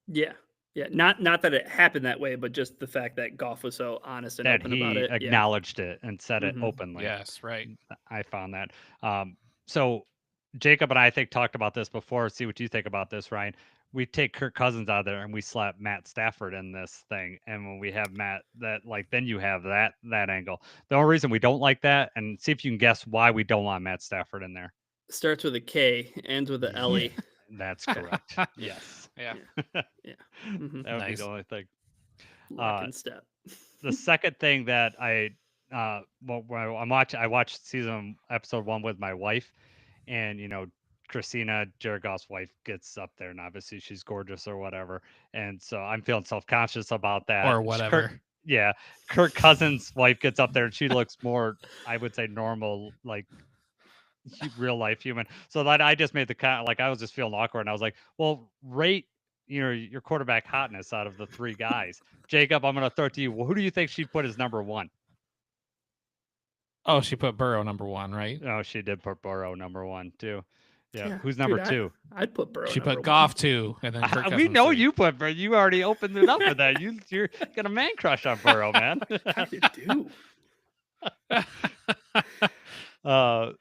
Yeah. Yeah. Not that it happened that way, but just the fact that Goff was so honest and That open he about it. acknowledged it and said it Mhm. openly. Yes, right. I found that. So Jacob and I think talked about this before. See what you think about this, Ryan. We take Kirk Cousins out of there and we slap Matt Stafford in this thing. And when we have Matt, then you have that angle. The only reason we don't like that, and see if you can guess why we don't want Matt Stafford in there. Starts with a K, ends with a L-E. That's correct. Yes. Yeah. Yeah. Mhm. That would be Nice. the only thing. Lock and step. The second thing that I watched episode 1 with my wife, and Christina, Jared Goff's wife, gets up there, and obviously she's gorgeous or whatever, and so I'm feeling self-conscious about that. Or whatever. Kirk Cousins' wife gets up there and she looks more, I would say, normal, like real life human. So that I just made the kind, like I was just feeling awkward, and I was like, well, rate your quarterback hotness out of the 3 guys. Jacob, I'm going to throw it to you. Well, who do you think she put as number 1? Oh, she put Burrow number 1, right? Oh, she did put Burrow number 1 too. Yeah. Yeah, Who's number dude, 2? I'd put Burrow. She number put Goff 2, and then Kirk We Cousins know 3. you put Burrow. You already opened it up with that. You're got a man crush on Burrow, man. I do.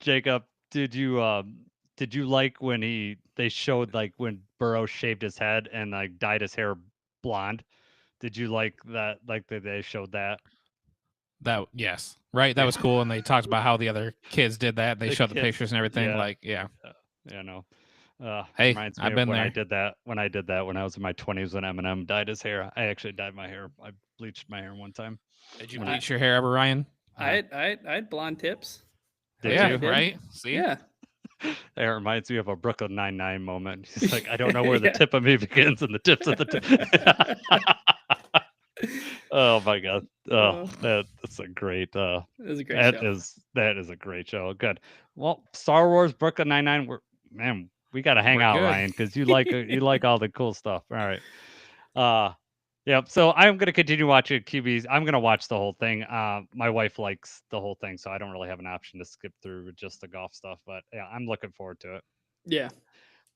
Jacob, did you like when they showed like when Burrow shaved his head and like dyed his hair blonde? Did you like that? Like that they showed that? Yes, right. That was cool, and they talked about how the other kids did that. They showed the kids, pictures and everything. yeah. Like, yeah. Hey, I've of been when there. I did that when I was in my 20s when Eminem dyed his hair. I actually dyed my hair. I bleached my hair one time. Did you bleach your hair ever, Ryan? I had blonde tips. Did Yeah, you? right. See, Yeah. That reminds me of a Brooklyn Nine-Nine moment. He's like, I don't know where the tip of me begins and the tips of the tip. Oh my god! That's a great. It was a great show. That is a great show. Good. Well, Star Wars, Brooklyn Nine-Nine. We got to hang We're out, good. Ryan, because you like all the cool stuff. All right. Yep. So I'm gonna continue watching QBs. I'm gonna watch the whole thing. My wife likes the whole thing, so I don't really have an option to skip through with just the golf stuff. But yeah, I'm looking forward to it. Yeah.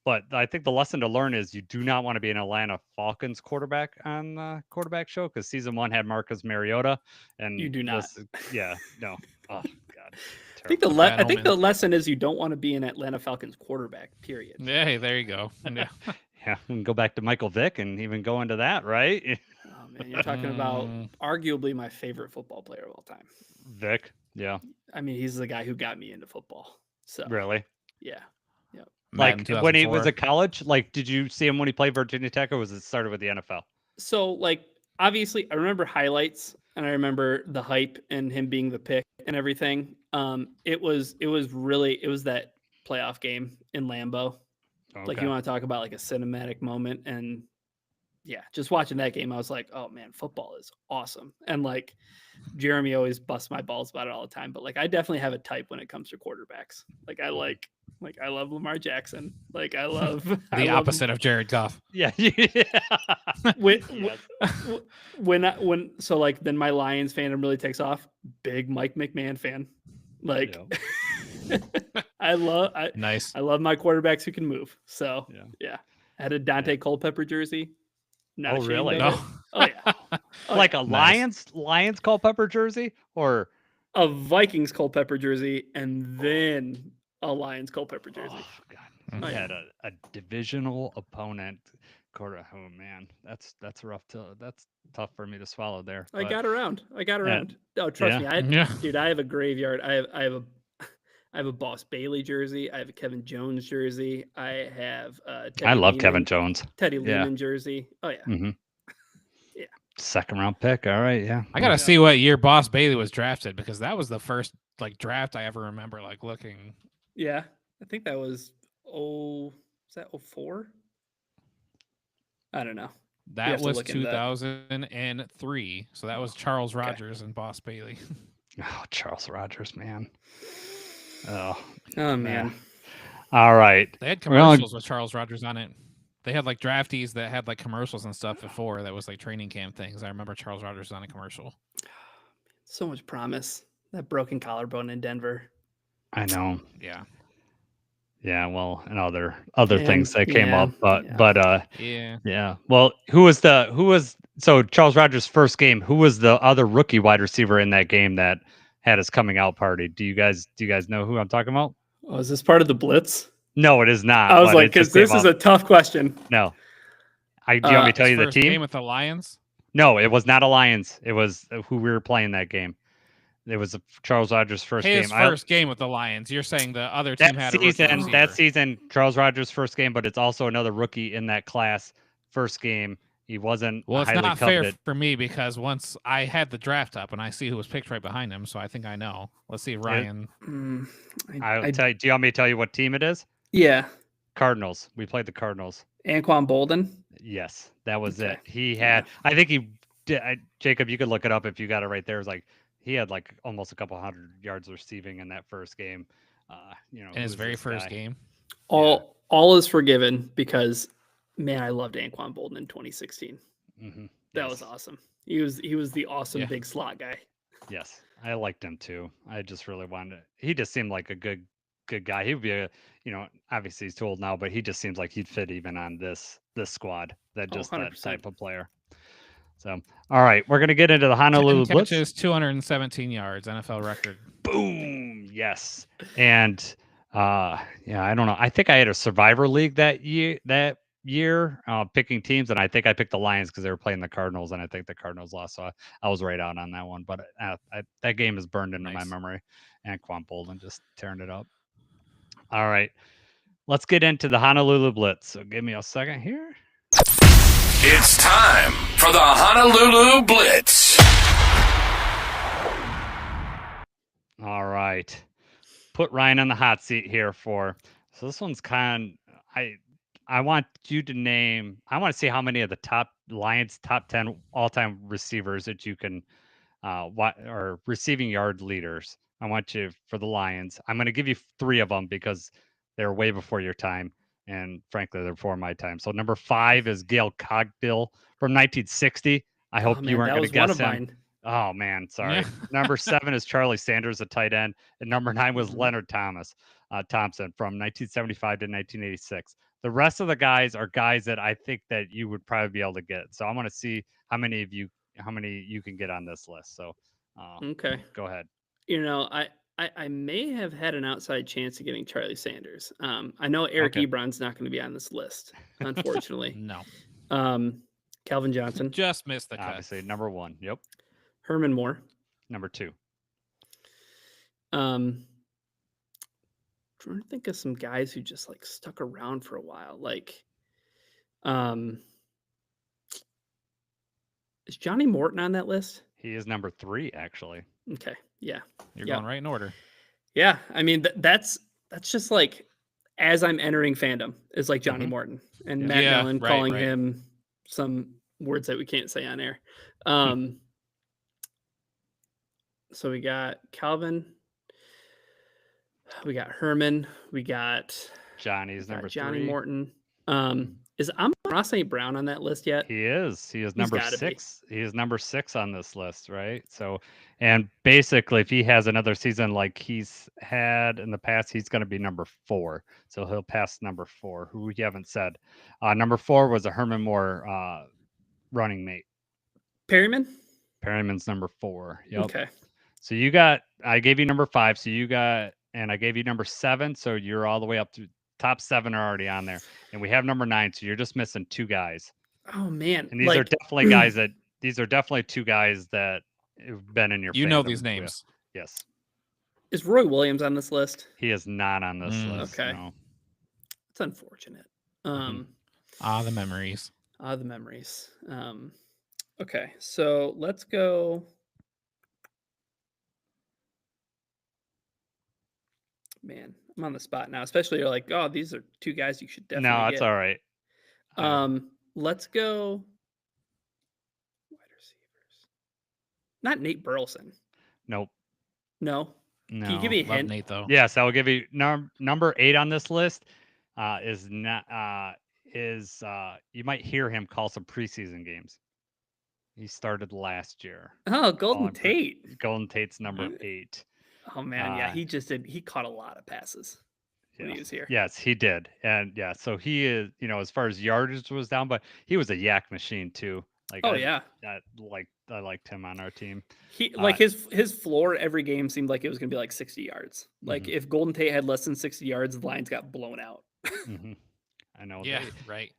But I think the lesson to learn is you do not want to be an Atlanta Falcons quarterback on the quarterback show, because season 1 had Marcus Mariota, and You do not. No. Oh God. I think the lesson is you don't want to be an Atlanta Falcons quarterback. Period. Yeah, hey, there you go. Yeah. Yeah, we can go back to Michael Vick and even go into that, right? Oh man, you're talking about arguably my favorite football player of all time. Vic, yeah. I mean, he's the guy who got me into football. So Really? yeah. Like Madden when he was 2004. at college, like did you see him when he played Virginia Tech, or was it started with the NFL? So like obviously I remember highlights and I remember the hype and him being the pick and everything. It was that playoff game in Lambeau. Okay. Like you want to talk about like a cinematic moment, and yeah, just watching that game, I was like, oh man, football is awesome. And like Jeremy always busts my balls about it all the time, but like I definitely have a type when it comes to quarterbacks. Like I love Lamar Jackson. Like I love The opposite of Jared Goff. Yeah. So like then my Lions fandom really takes off. Big Mike McMahon fan. Like I love Nice. I love my quarterbacks who can move. So Yeah. yeah. I had a Dante Culpepper jersey. Not Oh, ashamed really? of No. it. Oh yeah. Oh, Like yeah. a Nice. Lions Culpepper jersey, or A Vikings Culpepper jersey and then a Lions Culpepper jersey. oh god, Mm. he Oh, yeah. had a divisional opponent. Quarter. Oh man, that's rough. That's tough for me to swallow there. I But got around. yeah, Oh, trust yeah. me. Yeah. Dude, I have a graveyard. I have a I have a Boss Bailey jersey. I have a Kevin Jones jersey. I have I love Kevin Jones. Teddy Yeah. Lehman jersey. Oh yeah. Mm-hmm. Yeah. Second round pick. All right. Yeah. I gotta Yeah. see what year Boss Bailey was drafted because that was the first like draft I ever remember like looking. Yeah. I think that was is that 04? I don't know. That have to was look into that. 2003. So that was Charles Rogers and Boss Bailey. Oh, Charles Rogers, man. Oh, Oh man. all right. They had We're only- commercials with Charles Rogers on it. They had like draftees that had like commercials and stuff before that was like training camp things. I remember Charles Rogers on a commercial. So much promise. That broken collarbone in Denver. I know. Yeah. Yeah. Well, and other Man, things that came yeah, up, but Yeah. yeah. Well, who was so Charles Rogers' first game? Who was the other rookie wide receiver in that game that had his coming out party? Do you guys know who I'm talking about? Oh, is this part of the blitz? No, it is not. I was but like, it just because this came is up. a tough question. No. Do you want me to tell His you the first team? game with the Lions. No, it was not a Lions. It was who we were playing that game. It was Charles Rogers' first His game. first game with the Lions. You're saying the other team had a rookie receiver. That season, Charles Rogers' first game, but it's also another rookie in that class. First game, he wasn't Well, it's highly not coveted. fair for me because once I had the draft up and I see who was picked right behind him, so I think I know. Let's see, Ryan. I'll tell you. Do you want me to tell you what team it is? Yeah. Cardinals. We played the Cardinals. Anquan Bolden. Yes, that was Okay. it. He had. I think he did. Jacob, you could look it up if you got it right there. It was like he had like almost a couple hundred yards receiving in that first game. in who his is very this first guy? game. All is forgiven because man, I loved Anquan Bolden in 2016. Mm-hmm. That was awesome. He was the awesome Yeah. big slot guy. Yes, I liked him too. I just really wanted. He just seemed like a good guy. He would be obviously he's too old now, but he just seems like he'd fit even on this squad. That 100%. type of player. So, all right, we're gonna get into the Honolulu 10 Blitz. catches, 217 yards, NFL record. Boom, yes, and yeah, I don't know. I think I had a Survivor League that year, picking teams, and I think I picked the Lions because they were playing the Cardinals, and I think the Cardinals lost, so I was right out on that one. But that game is burned into my Nice. memory, and Quan Bolden just tearing it up. All right, let's get into the Honolulu Blitz. So give me a second here. It's time for the Honolulu Blitz. All right, put Ryan on the hot seat here so this one's I want you to name. I want to see how many of the Lions top 10 all-time receivers that you can, or receiving yard leaders. I want you for the Lions. I'm going to give you 3 of them because they're way before your time, and frankly, they're before my time. So number 5 is Gail Cogdill from 1960. I hope you weren't going to guess him. Mine. Oh man, sorry. Yeah. Number 7 is Charlie Sanders, a tight end, and number 9 was Mhm. Leonard Thompson from 1975 to 1986. The rest of the guys are guys that I think that you would probably be able to get. So I want to see how many you can get on this list. So Okay. go ahead. I may have had an outside chance of getting Charlie Sanders. I know Eric Okay. Ebron's not going to be on this list, unfortunately. No. Calvin Johnson, Just missed the cut. Obviously, number 1. Yep. Herman Moore. Number 2. Trying to think of some guys who just like stuck around for a while. Like, is Johnny Morton on that list? He is number 3, actually. Okay. Yeah. You're Yep. going right in order. Yeah. I mean, that's just like as I'm entering fandom is like Johnny Mhm. Morton and Yeah. Matt Yeah, Millen right, calling right. him some words that we can't say on air. So we got Calvin, we got Herman, we got Johnny's number Johnny 3. Morton. Is Amon-Ra St. Brown on that list yet? He is. He is He's number gotta be. 6. He is number 6 on this list, right? So, and basically, if he has another season like he's had in the past, he's going to be number 4. So he'll pass number 4, who we haven't said. Number 4 was a Herman Moore running mate. Perryman? Perryman's number 4. Yep. Okay. So I gave you number 5. So and I gave you number 7. So you're all the way up to top 7 are already on there. And we have number 9. So you're just missing 2 guys. Oh man. And these are definitely these are definitely 2 guys that have been in your You know fandom. these names. Yes. Is Roy Williams on this list? He is not on this list. Okay. No. It's unfortunate. Mhm. The memories. The memories. Okay, so let's go. Man, I'm on the spot now. Especially you're like, oh, these are 2 guys you should definitely No, get. it's all right. Let's go wide receivers. Not Nate Burleson. Nope. No. No. Can you give me a Love hint? Nate though. Yes, I will give you number 8 on this list. Is not you might hear him call some preseason games. He started last year. Oh, Golden calling Tate. Golden Tate's number 8. Oh man, yeah, he caught a lot of passes when Yeah. he was here. Yes, he did. And yeah, so he is, as far as yardage was down, but he was a yak machine too. Like Oh I yeah. liked him on our team. He like his floor every game seemed like it was gonna be like 60 yards. Like if Golden Tate had less than 60 yards, the Lions got blown out. I know. Yeah, right.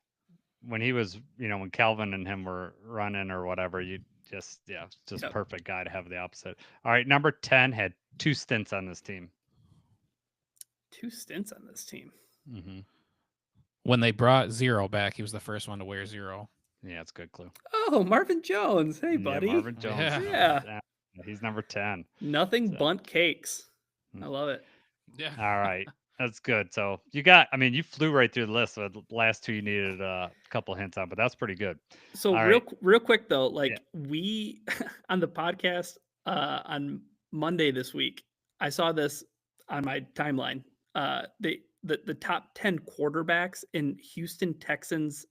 When he was, when Calvin and him were running or whatever, you just Yep. perfect guy to have the opposite. All right, number 10 had 2 stints on this team. 2 stints on this team. When they brought 0 back, he was the first one to wear 0. Yeah, it's a good clue. Oh, Marvin Jones. Hey, Yeah, buddy. Marvin Jones. Yeah. He's number 10. Nothing bunt cakes. I love it. Yeah. All right. That's good. So you flew right through the list. So the last 2 you needed a couple hints on, but that's pretty good. So All real quick though, like we on the podcast on Monday this week, I saw this on my timeline. The top 10 quarterbacks in Houston Texans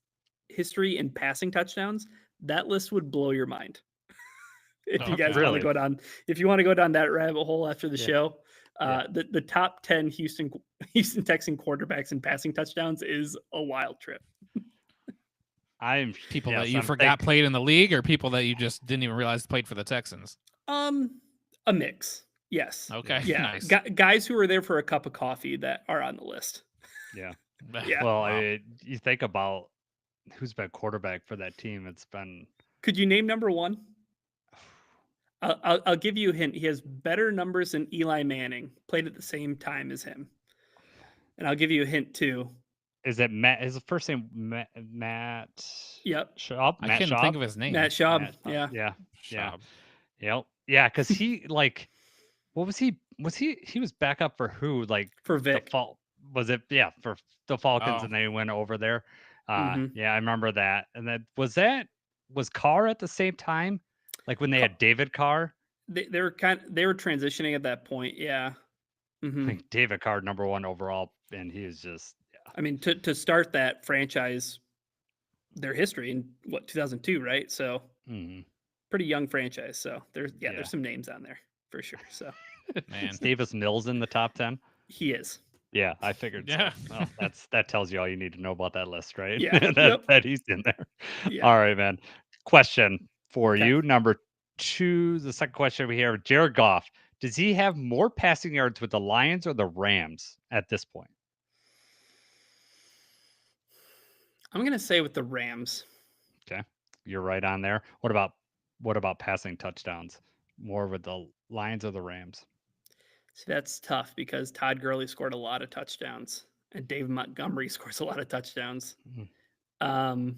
history in passing touchdowns. That list would blow your mind. If you guys want to go down, that rabbit hole after the show. The top 10 Houston Texan quarterbacks in passing touchdowns is a wild trip. People that you forgot played in the league, or people that you just didn't even realize played for the Texans? A mix. Yes. Okay. Yeah. Nice. Guys who are there for a cup of coffee that are on the list. Yeah. Yeah. Well, you think about who's been quarterback for that team. It's been. Could you name number 1? I'll give you a hint. He has better numbers than Eli Manning. Played at the same time as him. And I'll give you a hint too. Is it Matt? Is the first name Matt? Yep. Schaub? I couldn't think of his name. Matt Schaub. Yeah. Schaub. Yep. Yeah, because he what was he? He was back up for who? Like for Vic. Was it? Yeah, for the Falcons, and they went over there. Yeah, I remember that. And then was Carr at the same time? Like when they had David Carr? They were transitioning at that point. Yeah. I think David Carr number 1 overall, and he is just. Yeah. I mean, to start that franchise, their history in 2002, right? So pretty young franchise. So there's some names on there for sure. So man, Davis Mills in the top 10. He is. Yeah, I figured. Yeah, so. Well, that tells you all you need to know about that list, right? Yeah, that he's in there. Yeah. All right, man. Question for you, number 2. The second question we have: Jared Goff. Does he have more passing yards with the Lions or the Rams at this point? I'm gonna say with the Rams. Okay, you're right on there. What about passing touchdowns? More with the Lions or the Rams? See, that's tough because Todd Gurley scored a lot of touchdowns and David Montgomery scores a lot of touchdowns. I'm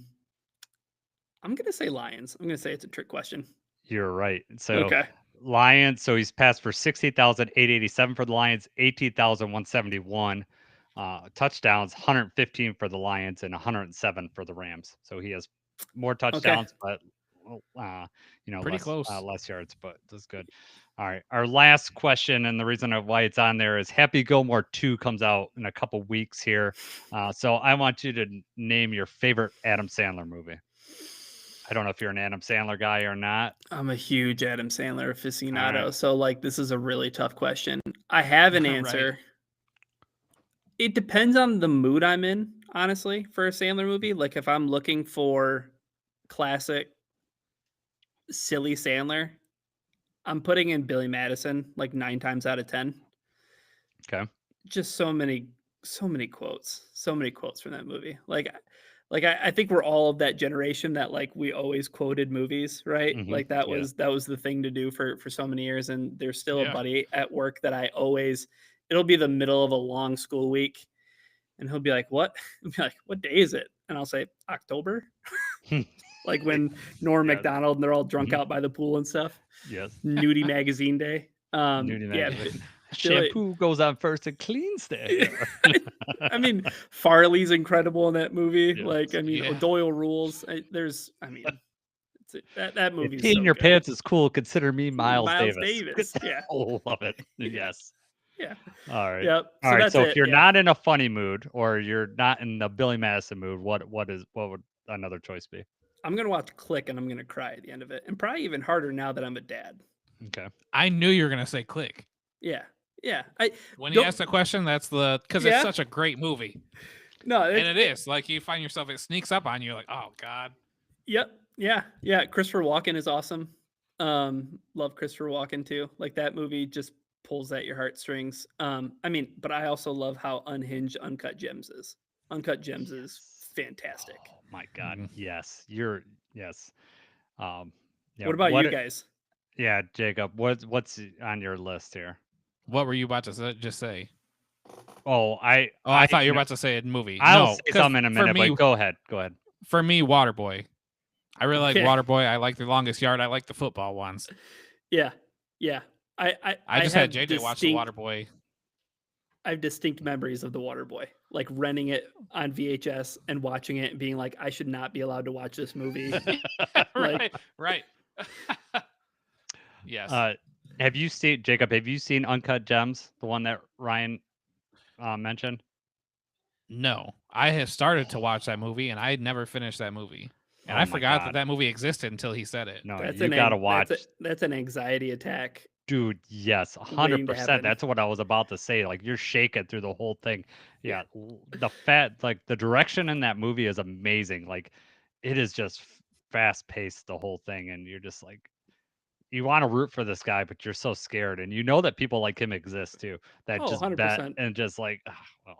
gonna say Lions. I'm gonna say it's a trick question. You're right. So Lions. So he's passed for 60,887 for the Lions, 18,171 touchdowns, 115 for the Lions, and 107 for the Rams. So he has more touchdowns, but Pretty close. less yards, but that's good. All right, our last question, and the reason of why it's on there is Happy Gilmore 2 comes out in a couple weeks here. So I want you to name your favorite Adam Sandler movie. I don't know if you're an Adam Sandler guy or not. I'm a huge Adam Sandler aficionado, right. so like this is a really tough question. I have an Right. answer. It depends on the mood I'm in, honestly, for a Sandler movie. Like if I'm looking for classic silly Sandler, I'm putting in Billy Madison like 9 times out of 10. Okay. Just so many quotes from that movie. I think we're all of that generation that like we always quoted movies, right? Mhm, Like that yeah. was the thing to do for so many years. And there's still a Yeah. buddy at work that it'll be the middle of a long school week, and he'll be like, "What?" I'll be like, "What day is it?" And I'll say, "October." Like when Norm Yeah. Macdonald and they're all drunk Mhm. out by the pool and stuff. Yes. Nudie magazine day. Nudie Yeah, magazine. Billy- Shampoo goes on first and cleans the hair. I mean, Farley's incredible in that movie. Yes. Like, I mean, Yeah. Doyle rules. That movie. If peeing your pants is cool, consider me Miles Davis. Davis. Yeah. Love it. Yes. Yeah. All right. Yep. All right. that's So it. if you're yeah. not in a funny mood or you're not in the Billy Madison mood, what would another choice be? I'm gonna watch Click and I'm gonna cry at the end of it, and probably even harder now that I'm a dad. Okay. I knew you were gonna say Click. Yeah. Yeah. When you Don't- asked the question, that's because Yeah. it's such a great movie, No. and it is like you find yourself, it sneaks up on you, like, oh god. Yep. Yeah. Yeah. Christopher Walken is awesome. Love Christopher Walken too. Like that movie just pulls at your heartstrings. But I also love how unhinged Uncut Gems is. Uncut Gems is fantastic. Oh my God. Mhm. Yes. Yes. Yeah, What about you guys? Yeah, Jacob. What's on your list here? What were you about to just say? Oh, I thought you were about to say a movie. I'll No, say 'cause something in a for minute, me, but go ahead. Go ahead. For me, Waterboy. I really Okay. like Waterboy. I like The Longest Yard. I like the football ones. Yeah. Yeah. I just have had JJ watch the Waterboy. I have distinct memories of the Waterboy, like renting it on VHS and watching it and being like, I should not be allowed to watch this movie. Right. Yes. Have you seen Uncut Gems, the one that Ryan mentioned? No, I had started to watch that movie and I had never finished that movie. And I Oh my forgot God. that movie existed until he said it. No, That's you gotta watch. That's an anxiety attack. Dude, yes, waiting to 100%. happen. That's what I was about to say. Like you're shaking through the whole thing. Yeah, the direction in that movie is amazing. Like it is just fast paced the whole thing, and you're just like you want to root for this guy, but you're so scared, and you know that people like him exist too. That Oh, just 100%. bet and just like well.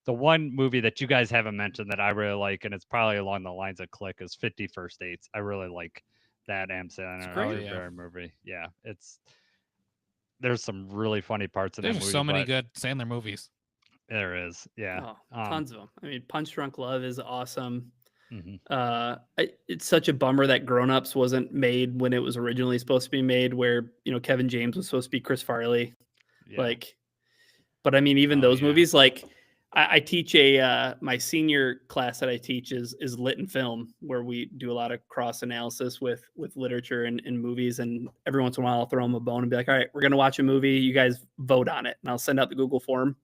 The one movie that you guys haven't mentioned that I really like, and it's probably along the lines of Click, is 50 First Dates. I really like that Adam Sandler great. movie. Yeah, there's some really funny parts in There's that movie. so many but good Sandler movies. There is, yeah. Oh, tons of them. I mean, Punch Drunk Love is awesome. Mhm. It's such a bummer that Grown Ups wasn't made when it was originally supposed to be made, where Kevin James was supposed to be Chris Farley. Yeah. But I mean, even Oh, those yeah. movies, like I teach my senior class that I teach is lit and film, where we do a lot of cross analysis with literature and movies. And every once in a while I'll throw them a bone and be like, all right, we're going to watch a movie. You guys vote on it. And I'll send out the Google form.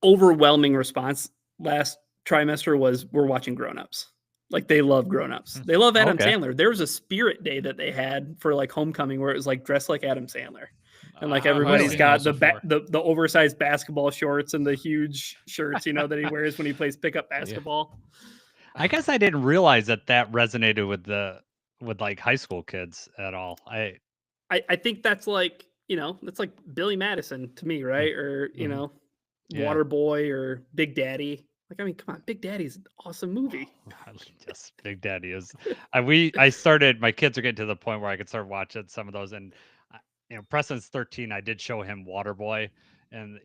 Overwhelming response last trimester was we're watching Grown Ups. Like they love Grown Ups. They love Adam Okay. Sandler. There was a Spirit Day that they had for like homecoming where it was like dressed like Adam Sandler. And like I've everybody's seen got those before. the oversized basketball shorts and the huge shirts, that he wears when he plays pickup basketball. I guess I didn't realize that resonated with like high school kids at all. I think that's like, that's like Billy Madison to me, right? Or, Mhm. Yeah. Waterboy or Big Daddy. Like, I mean, come on, Big Daddy's an awesome movie. Yes, Big Daddy is. My kids are getting to the point where I could start watching some of those, and Preston's 13. I did show him Waterboy, and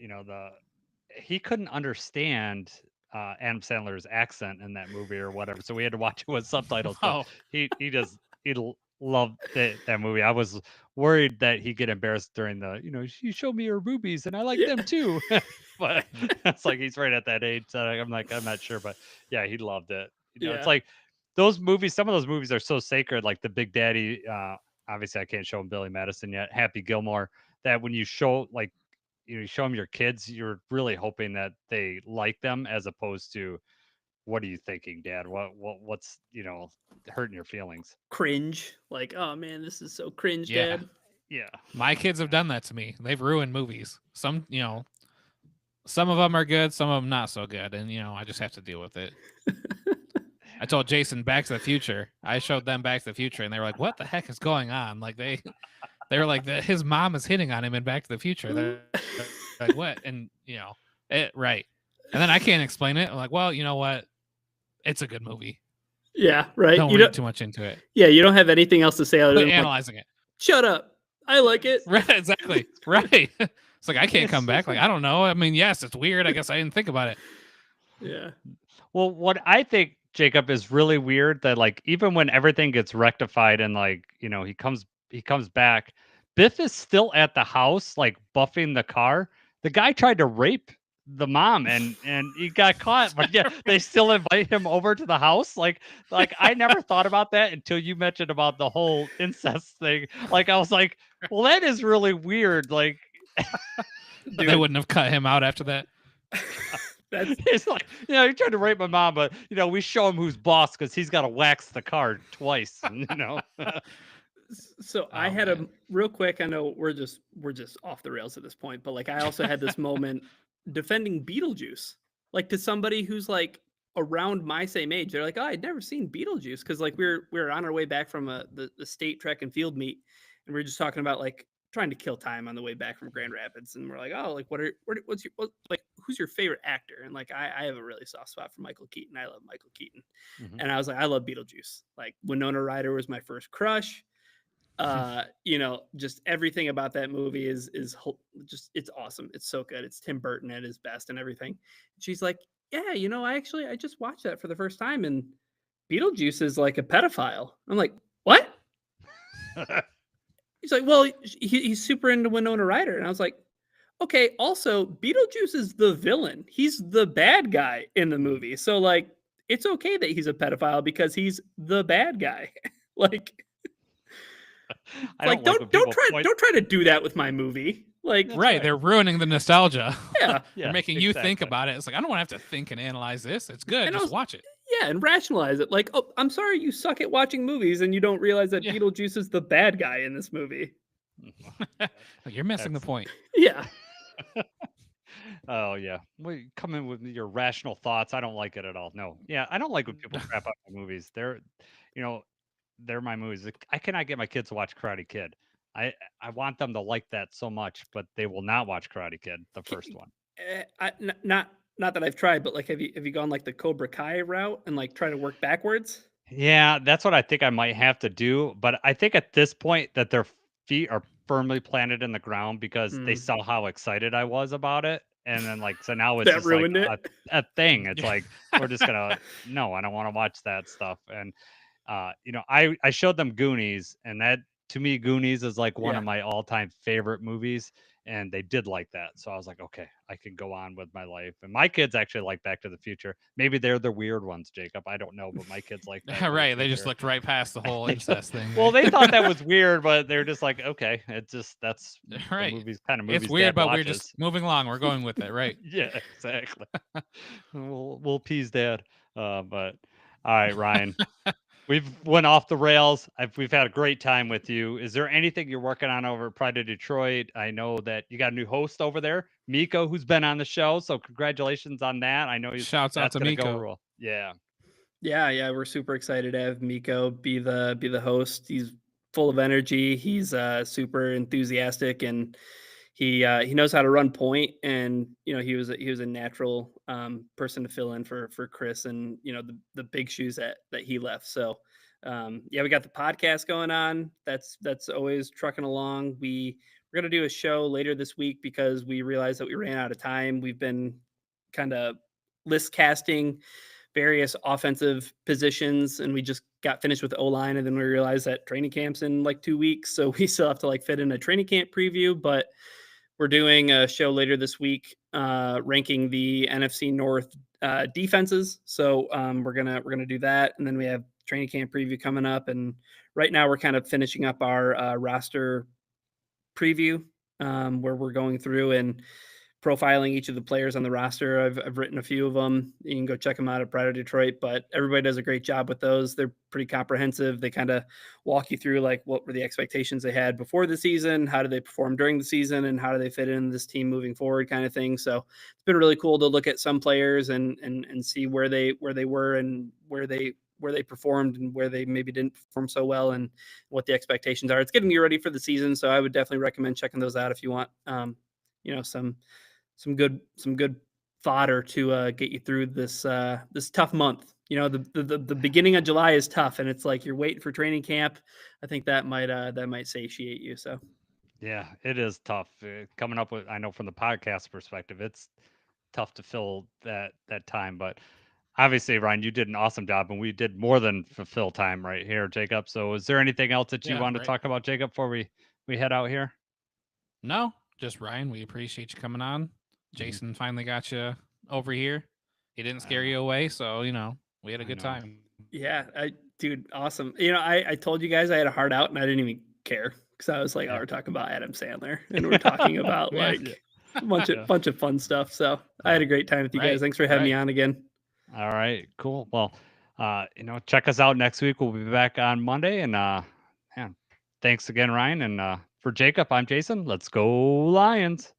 he couldn't understand Adam Sandler's accent in that movie or whatever, so we had to watch it with subtitles. But Oh, he loved that movie. I was worried that he'd get embarrassed during you show me your boobies and I like them too. But it's like he's right at that age. So I'm not sure, but yeah, he loved it. It's Yeah. like those movies, some of those movies are so sacred, like the Big Daddy. Obviously, I can't show them Billy Madison yet. Happy Gilmore. That when you show like you show them your kids, you're really hoping that they like them, as opposed to what are you thinking, Dad? What's hurting your feelings? Cringe. Like, oh man, this is so cringe, Yeah. Dad. Yeah. My kids have done that to me. They've ruined movies. Some of them are good, some of them not so good, and I just have to deal with it. I told Jason Back to the Future. I showed them Back to the Future, and they were like, "What the heck is going on?" Like they were like, "His mom is hitting on him in Back to the Future." They're like, "What?" And right. And then I can't explain it. I'm like, "Well, you know what? It's a good movie. Yeah, right. Don't read too much into it." Yeah, you don't have anything else to say other than Analyzing it. Shut up. I like it. Right, exactly. Right. It's like I can't come back. Like I don't know. I mean, yes, it's weird. I guess I didn't think about it. Yeah. Well, what I think, Jacob, is really weird that like even when everything gets rectified and like he comes back, Biff is still at the house like buffing the car. The guy tried to rape the mom and he got caught, but yeah, they still invite him over to the house. Like I never thought about that until you mentioned about the whole incest thing. Like I was like, well, that is really weird. Like They wouldn't have cut him out after that. It's like, he tried to rape my mom, but we show him who's boss because he's got to wax the car twice. So I had a real quick. I know we're just off the rails at this point, but like I also had this moment defending Beetlejuice, like to somebody who's like around my same age. They're like, "Oh, I'd never seen Beetlejuice," because like we were on our way back from the state track and field meet, and we were just talking about like trying to kill time on the way back from Grand Rapids, and we're like, "Oh, like who's your favorite actor?" And like I have a really soft spot for Michael Keaton. I love Michael Keaton, and I was like, I love Beetlejuice. Like Winona Ryder was my first crush. Just everything about that movie is just, it's awesome. It's so good. It's Tim Burton at his best and everything. And she's like, yeah, I just watched that for the first time, and Beetlejuice is like a pedophile. I'm like, what? He's like, well, he's super into Winona Ryder. And I was like, okay, also Beetlejuice is the villain. He's the bad guy in the movie. So like, it's okay that he's a pedophile because he's the bad guy. Like, like don't try to do that with my movie. Like, right, they're ruining the nostalgia. Yeah, They're making you think about it. It's like I don't want to have to think and analyze this. It's good. Just watch it. Yeah, and rationalize it. Like, oh, I'm sorry you suck at watching movies and you don't realize that Beetlejuice is the bad guy in this movie. You're missing the point. Yeah. Oh yeah, come in with your rational thoughts. I don't like it at all. No, yeah, I don't like when people crap out my movies. They're my movies. I cannot get my kids to watch Karate Kid. I want them to like that so much, but they will not watch Karate Kid, the first one. Not that I've tried, but like, have you gone like the Cobra Kai route and like try to work backwards? Yeah, that's what I think I might have to do. But I think at this point that their feet are firmly planted in the ground because they saw how excited I was about it. And then like, so now it's that just ruined like a thing. It's like, we're just gonna, no, I don't want to watch that stuff. And, I showed them Goonies, and that to me, Goonies is like one of my all-time favorite movies. And they did like that. So I was like, okay, I can go on with my life. And my kids actually like Back to the Future. Maybe they're the weird ones, Jacob. I don't know, but my kids like that. Right. They just looked right past the whole incest thing. Well, they thought that was weird, but they're just like, okay, that's right. Movies. It's weird, but we're just moving along. We're going with it, right? Yeah, exactly. we'll appease Dad. But all right, Ryan. We've went off the rails. We've had a great time with you. Is there anything you're working on over at Pride of Detroit? I know that you got a new host over there, Miko, who's been on the show. So congratulations on that. I know shouts out to Miko. Yeah. We're super excited to have Miko be the host. He's full of energy. He's super enthusiastic, and he knows how to run point. And he was a natural person to fill in for Chris, and the big shoes that he left. So we got the podcast going on. That's always trucking along. We're gonna do a show later this week because we realized that we ran out of time. We've been kind of list casting various offensive positions, and we just got finished with O-line, and then we realized that training camp's in like 2 weeks, so we still have to like fit in a training camp preview. But we're doing a show later this week ranking the NFC North defenses. So we're gonna do that, and then we have training camp preview coming up, and right now we're kind of finishing up our roster preview, where we're going through and profiling each of the players on the roster. I've written a few of them. You can go check them out at Pride of Detroit, but everybody does a great job with those. They're pretty comprehensive. They kind of walk you through like what were the expectations they had before the season, how do they perform during the season, and how do they fit in this team moving forward, kind of thing. So it's been really cool to look at some players and see where they were and where they performed and where they maybe didn't perform so well and what the expectations are. It's getting you ready for the season. So I would definitely recommend checking those out if you want, some good fodder to get you through this tough month. The beginning of July is tough, and it's like you're waiting for training camp. I think that might satiate you. So Yeah, it is tough coming up with. I know from the podcast perspective, it's tough to fill that time, but obviously, Ryan, you did an awesome job, and we did more than fulfill time right here, Jacob. So, is there anything else that you Yeah, want to right. talk about, Jacob, before we head out here? No, just Ryan. We appreciate you coming on. Jason finally got you over here. He didn't scare you away, so we had a good time. yeah, dude, awesome. I told you guys I had a hard out, and I didn't even care because I was like, Yeah. oh, we're talking about Adam Sandler, and we're talking about Yeah. like a bunch of fun stuff. So I had a great time with you guys. Right, Thanks for having me right. on again. All right, cool. Well, check us out next week. We'll be back on Monday, and thanks again, Ryan, and for Jacob, I'm Jason. Let's go Lions.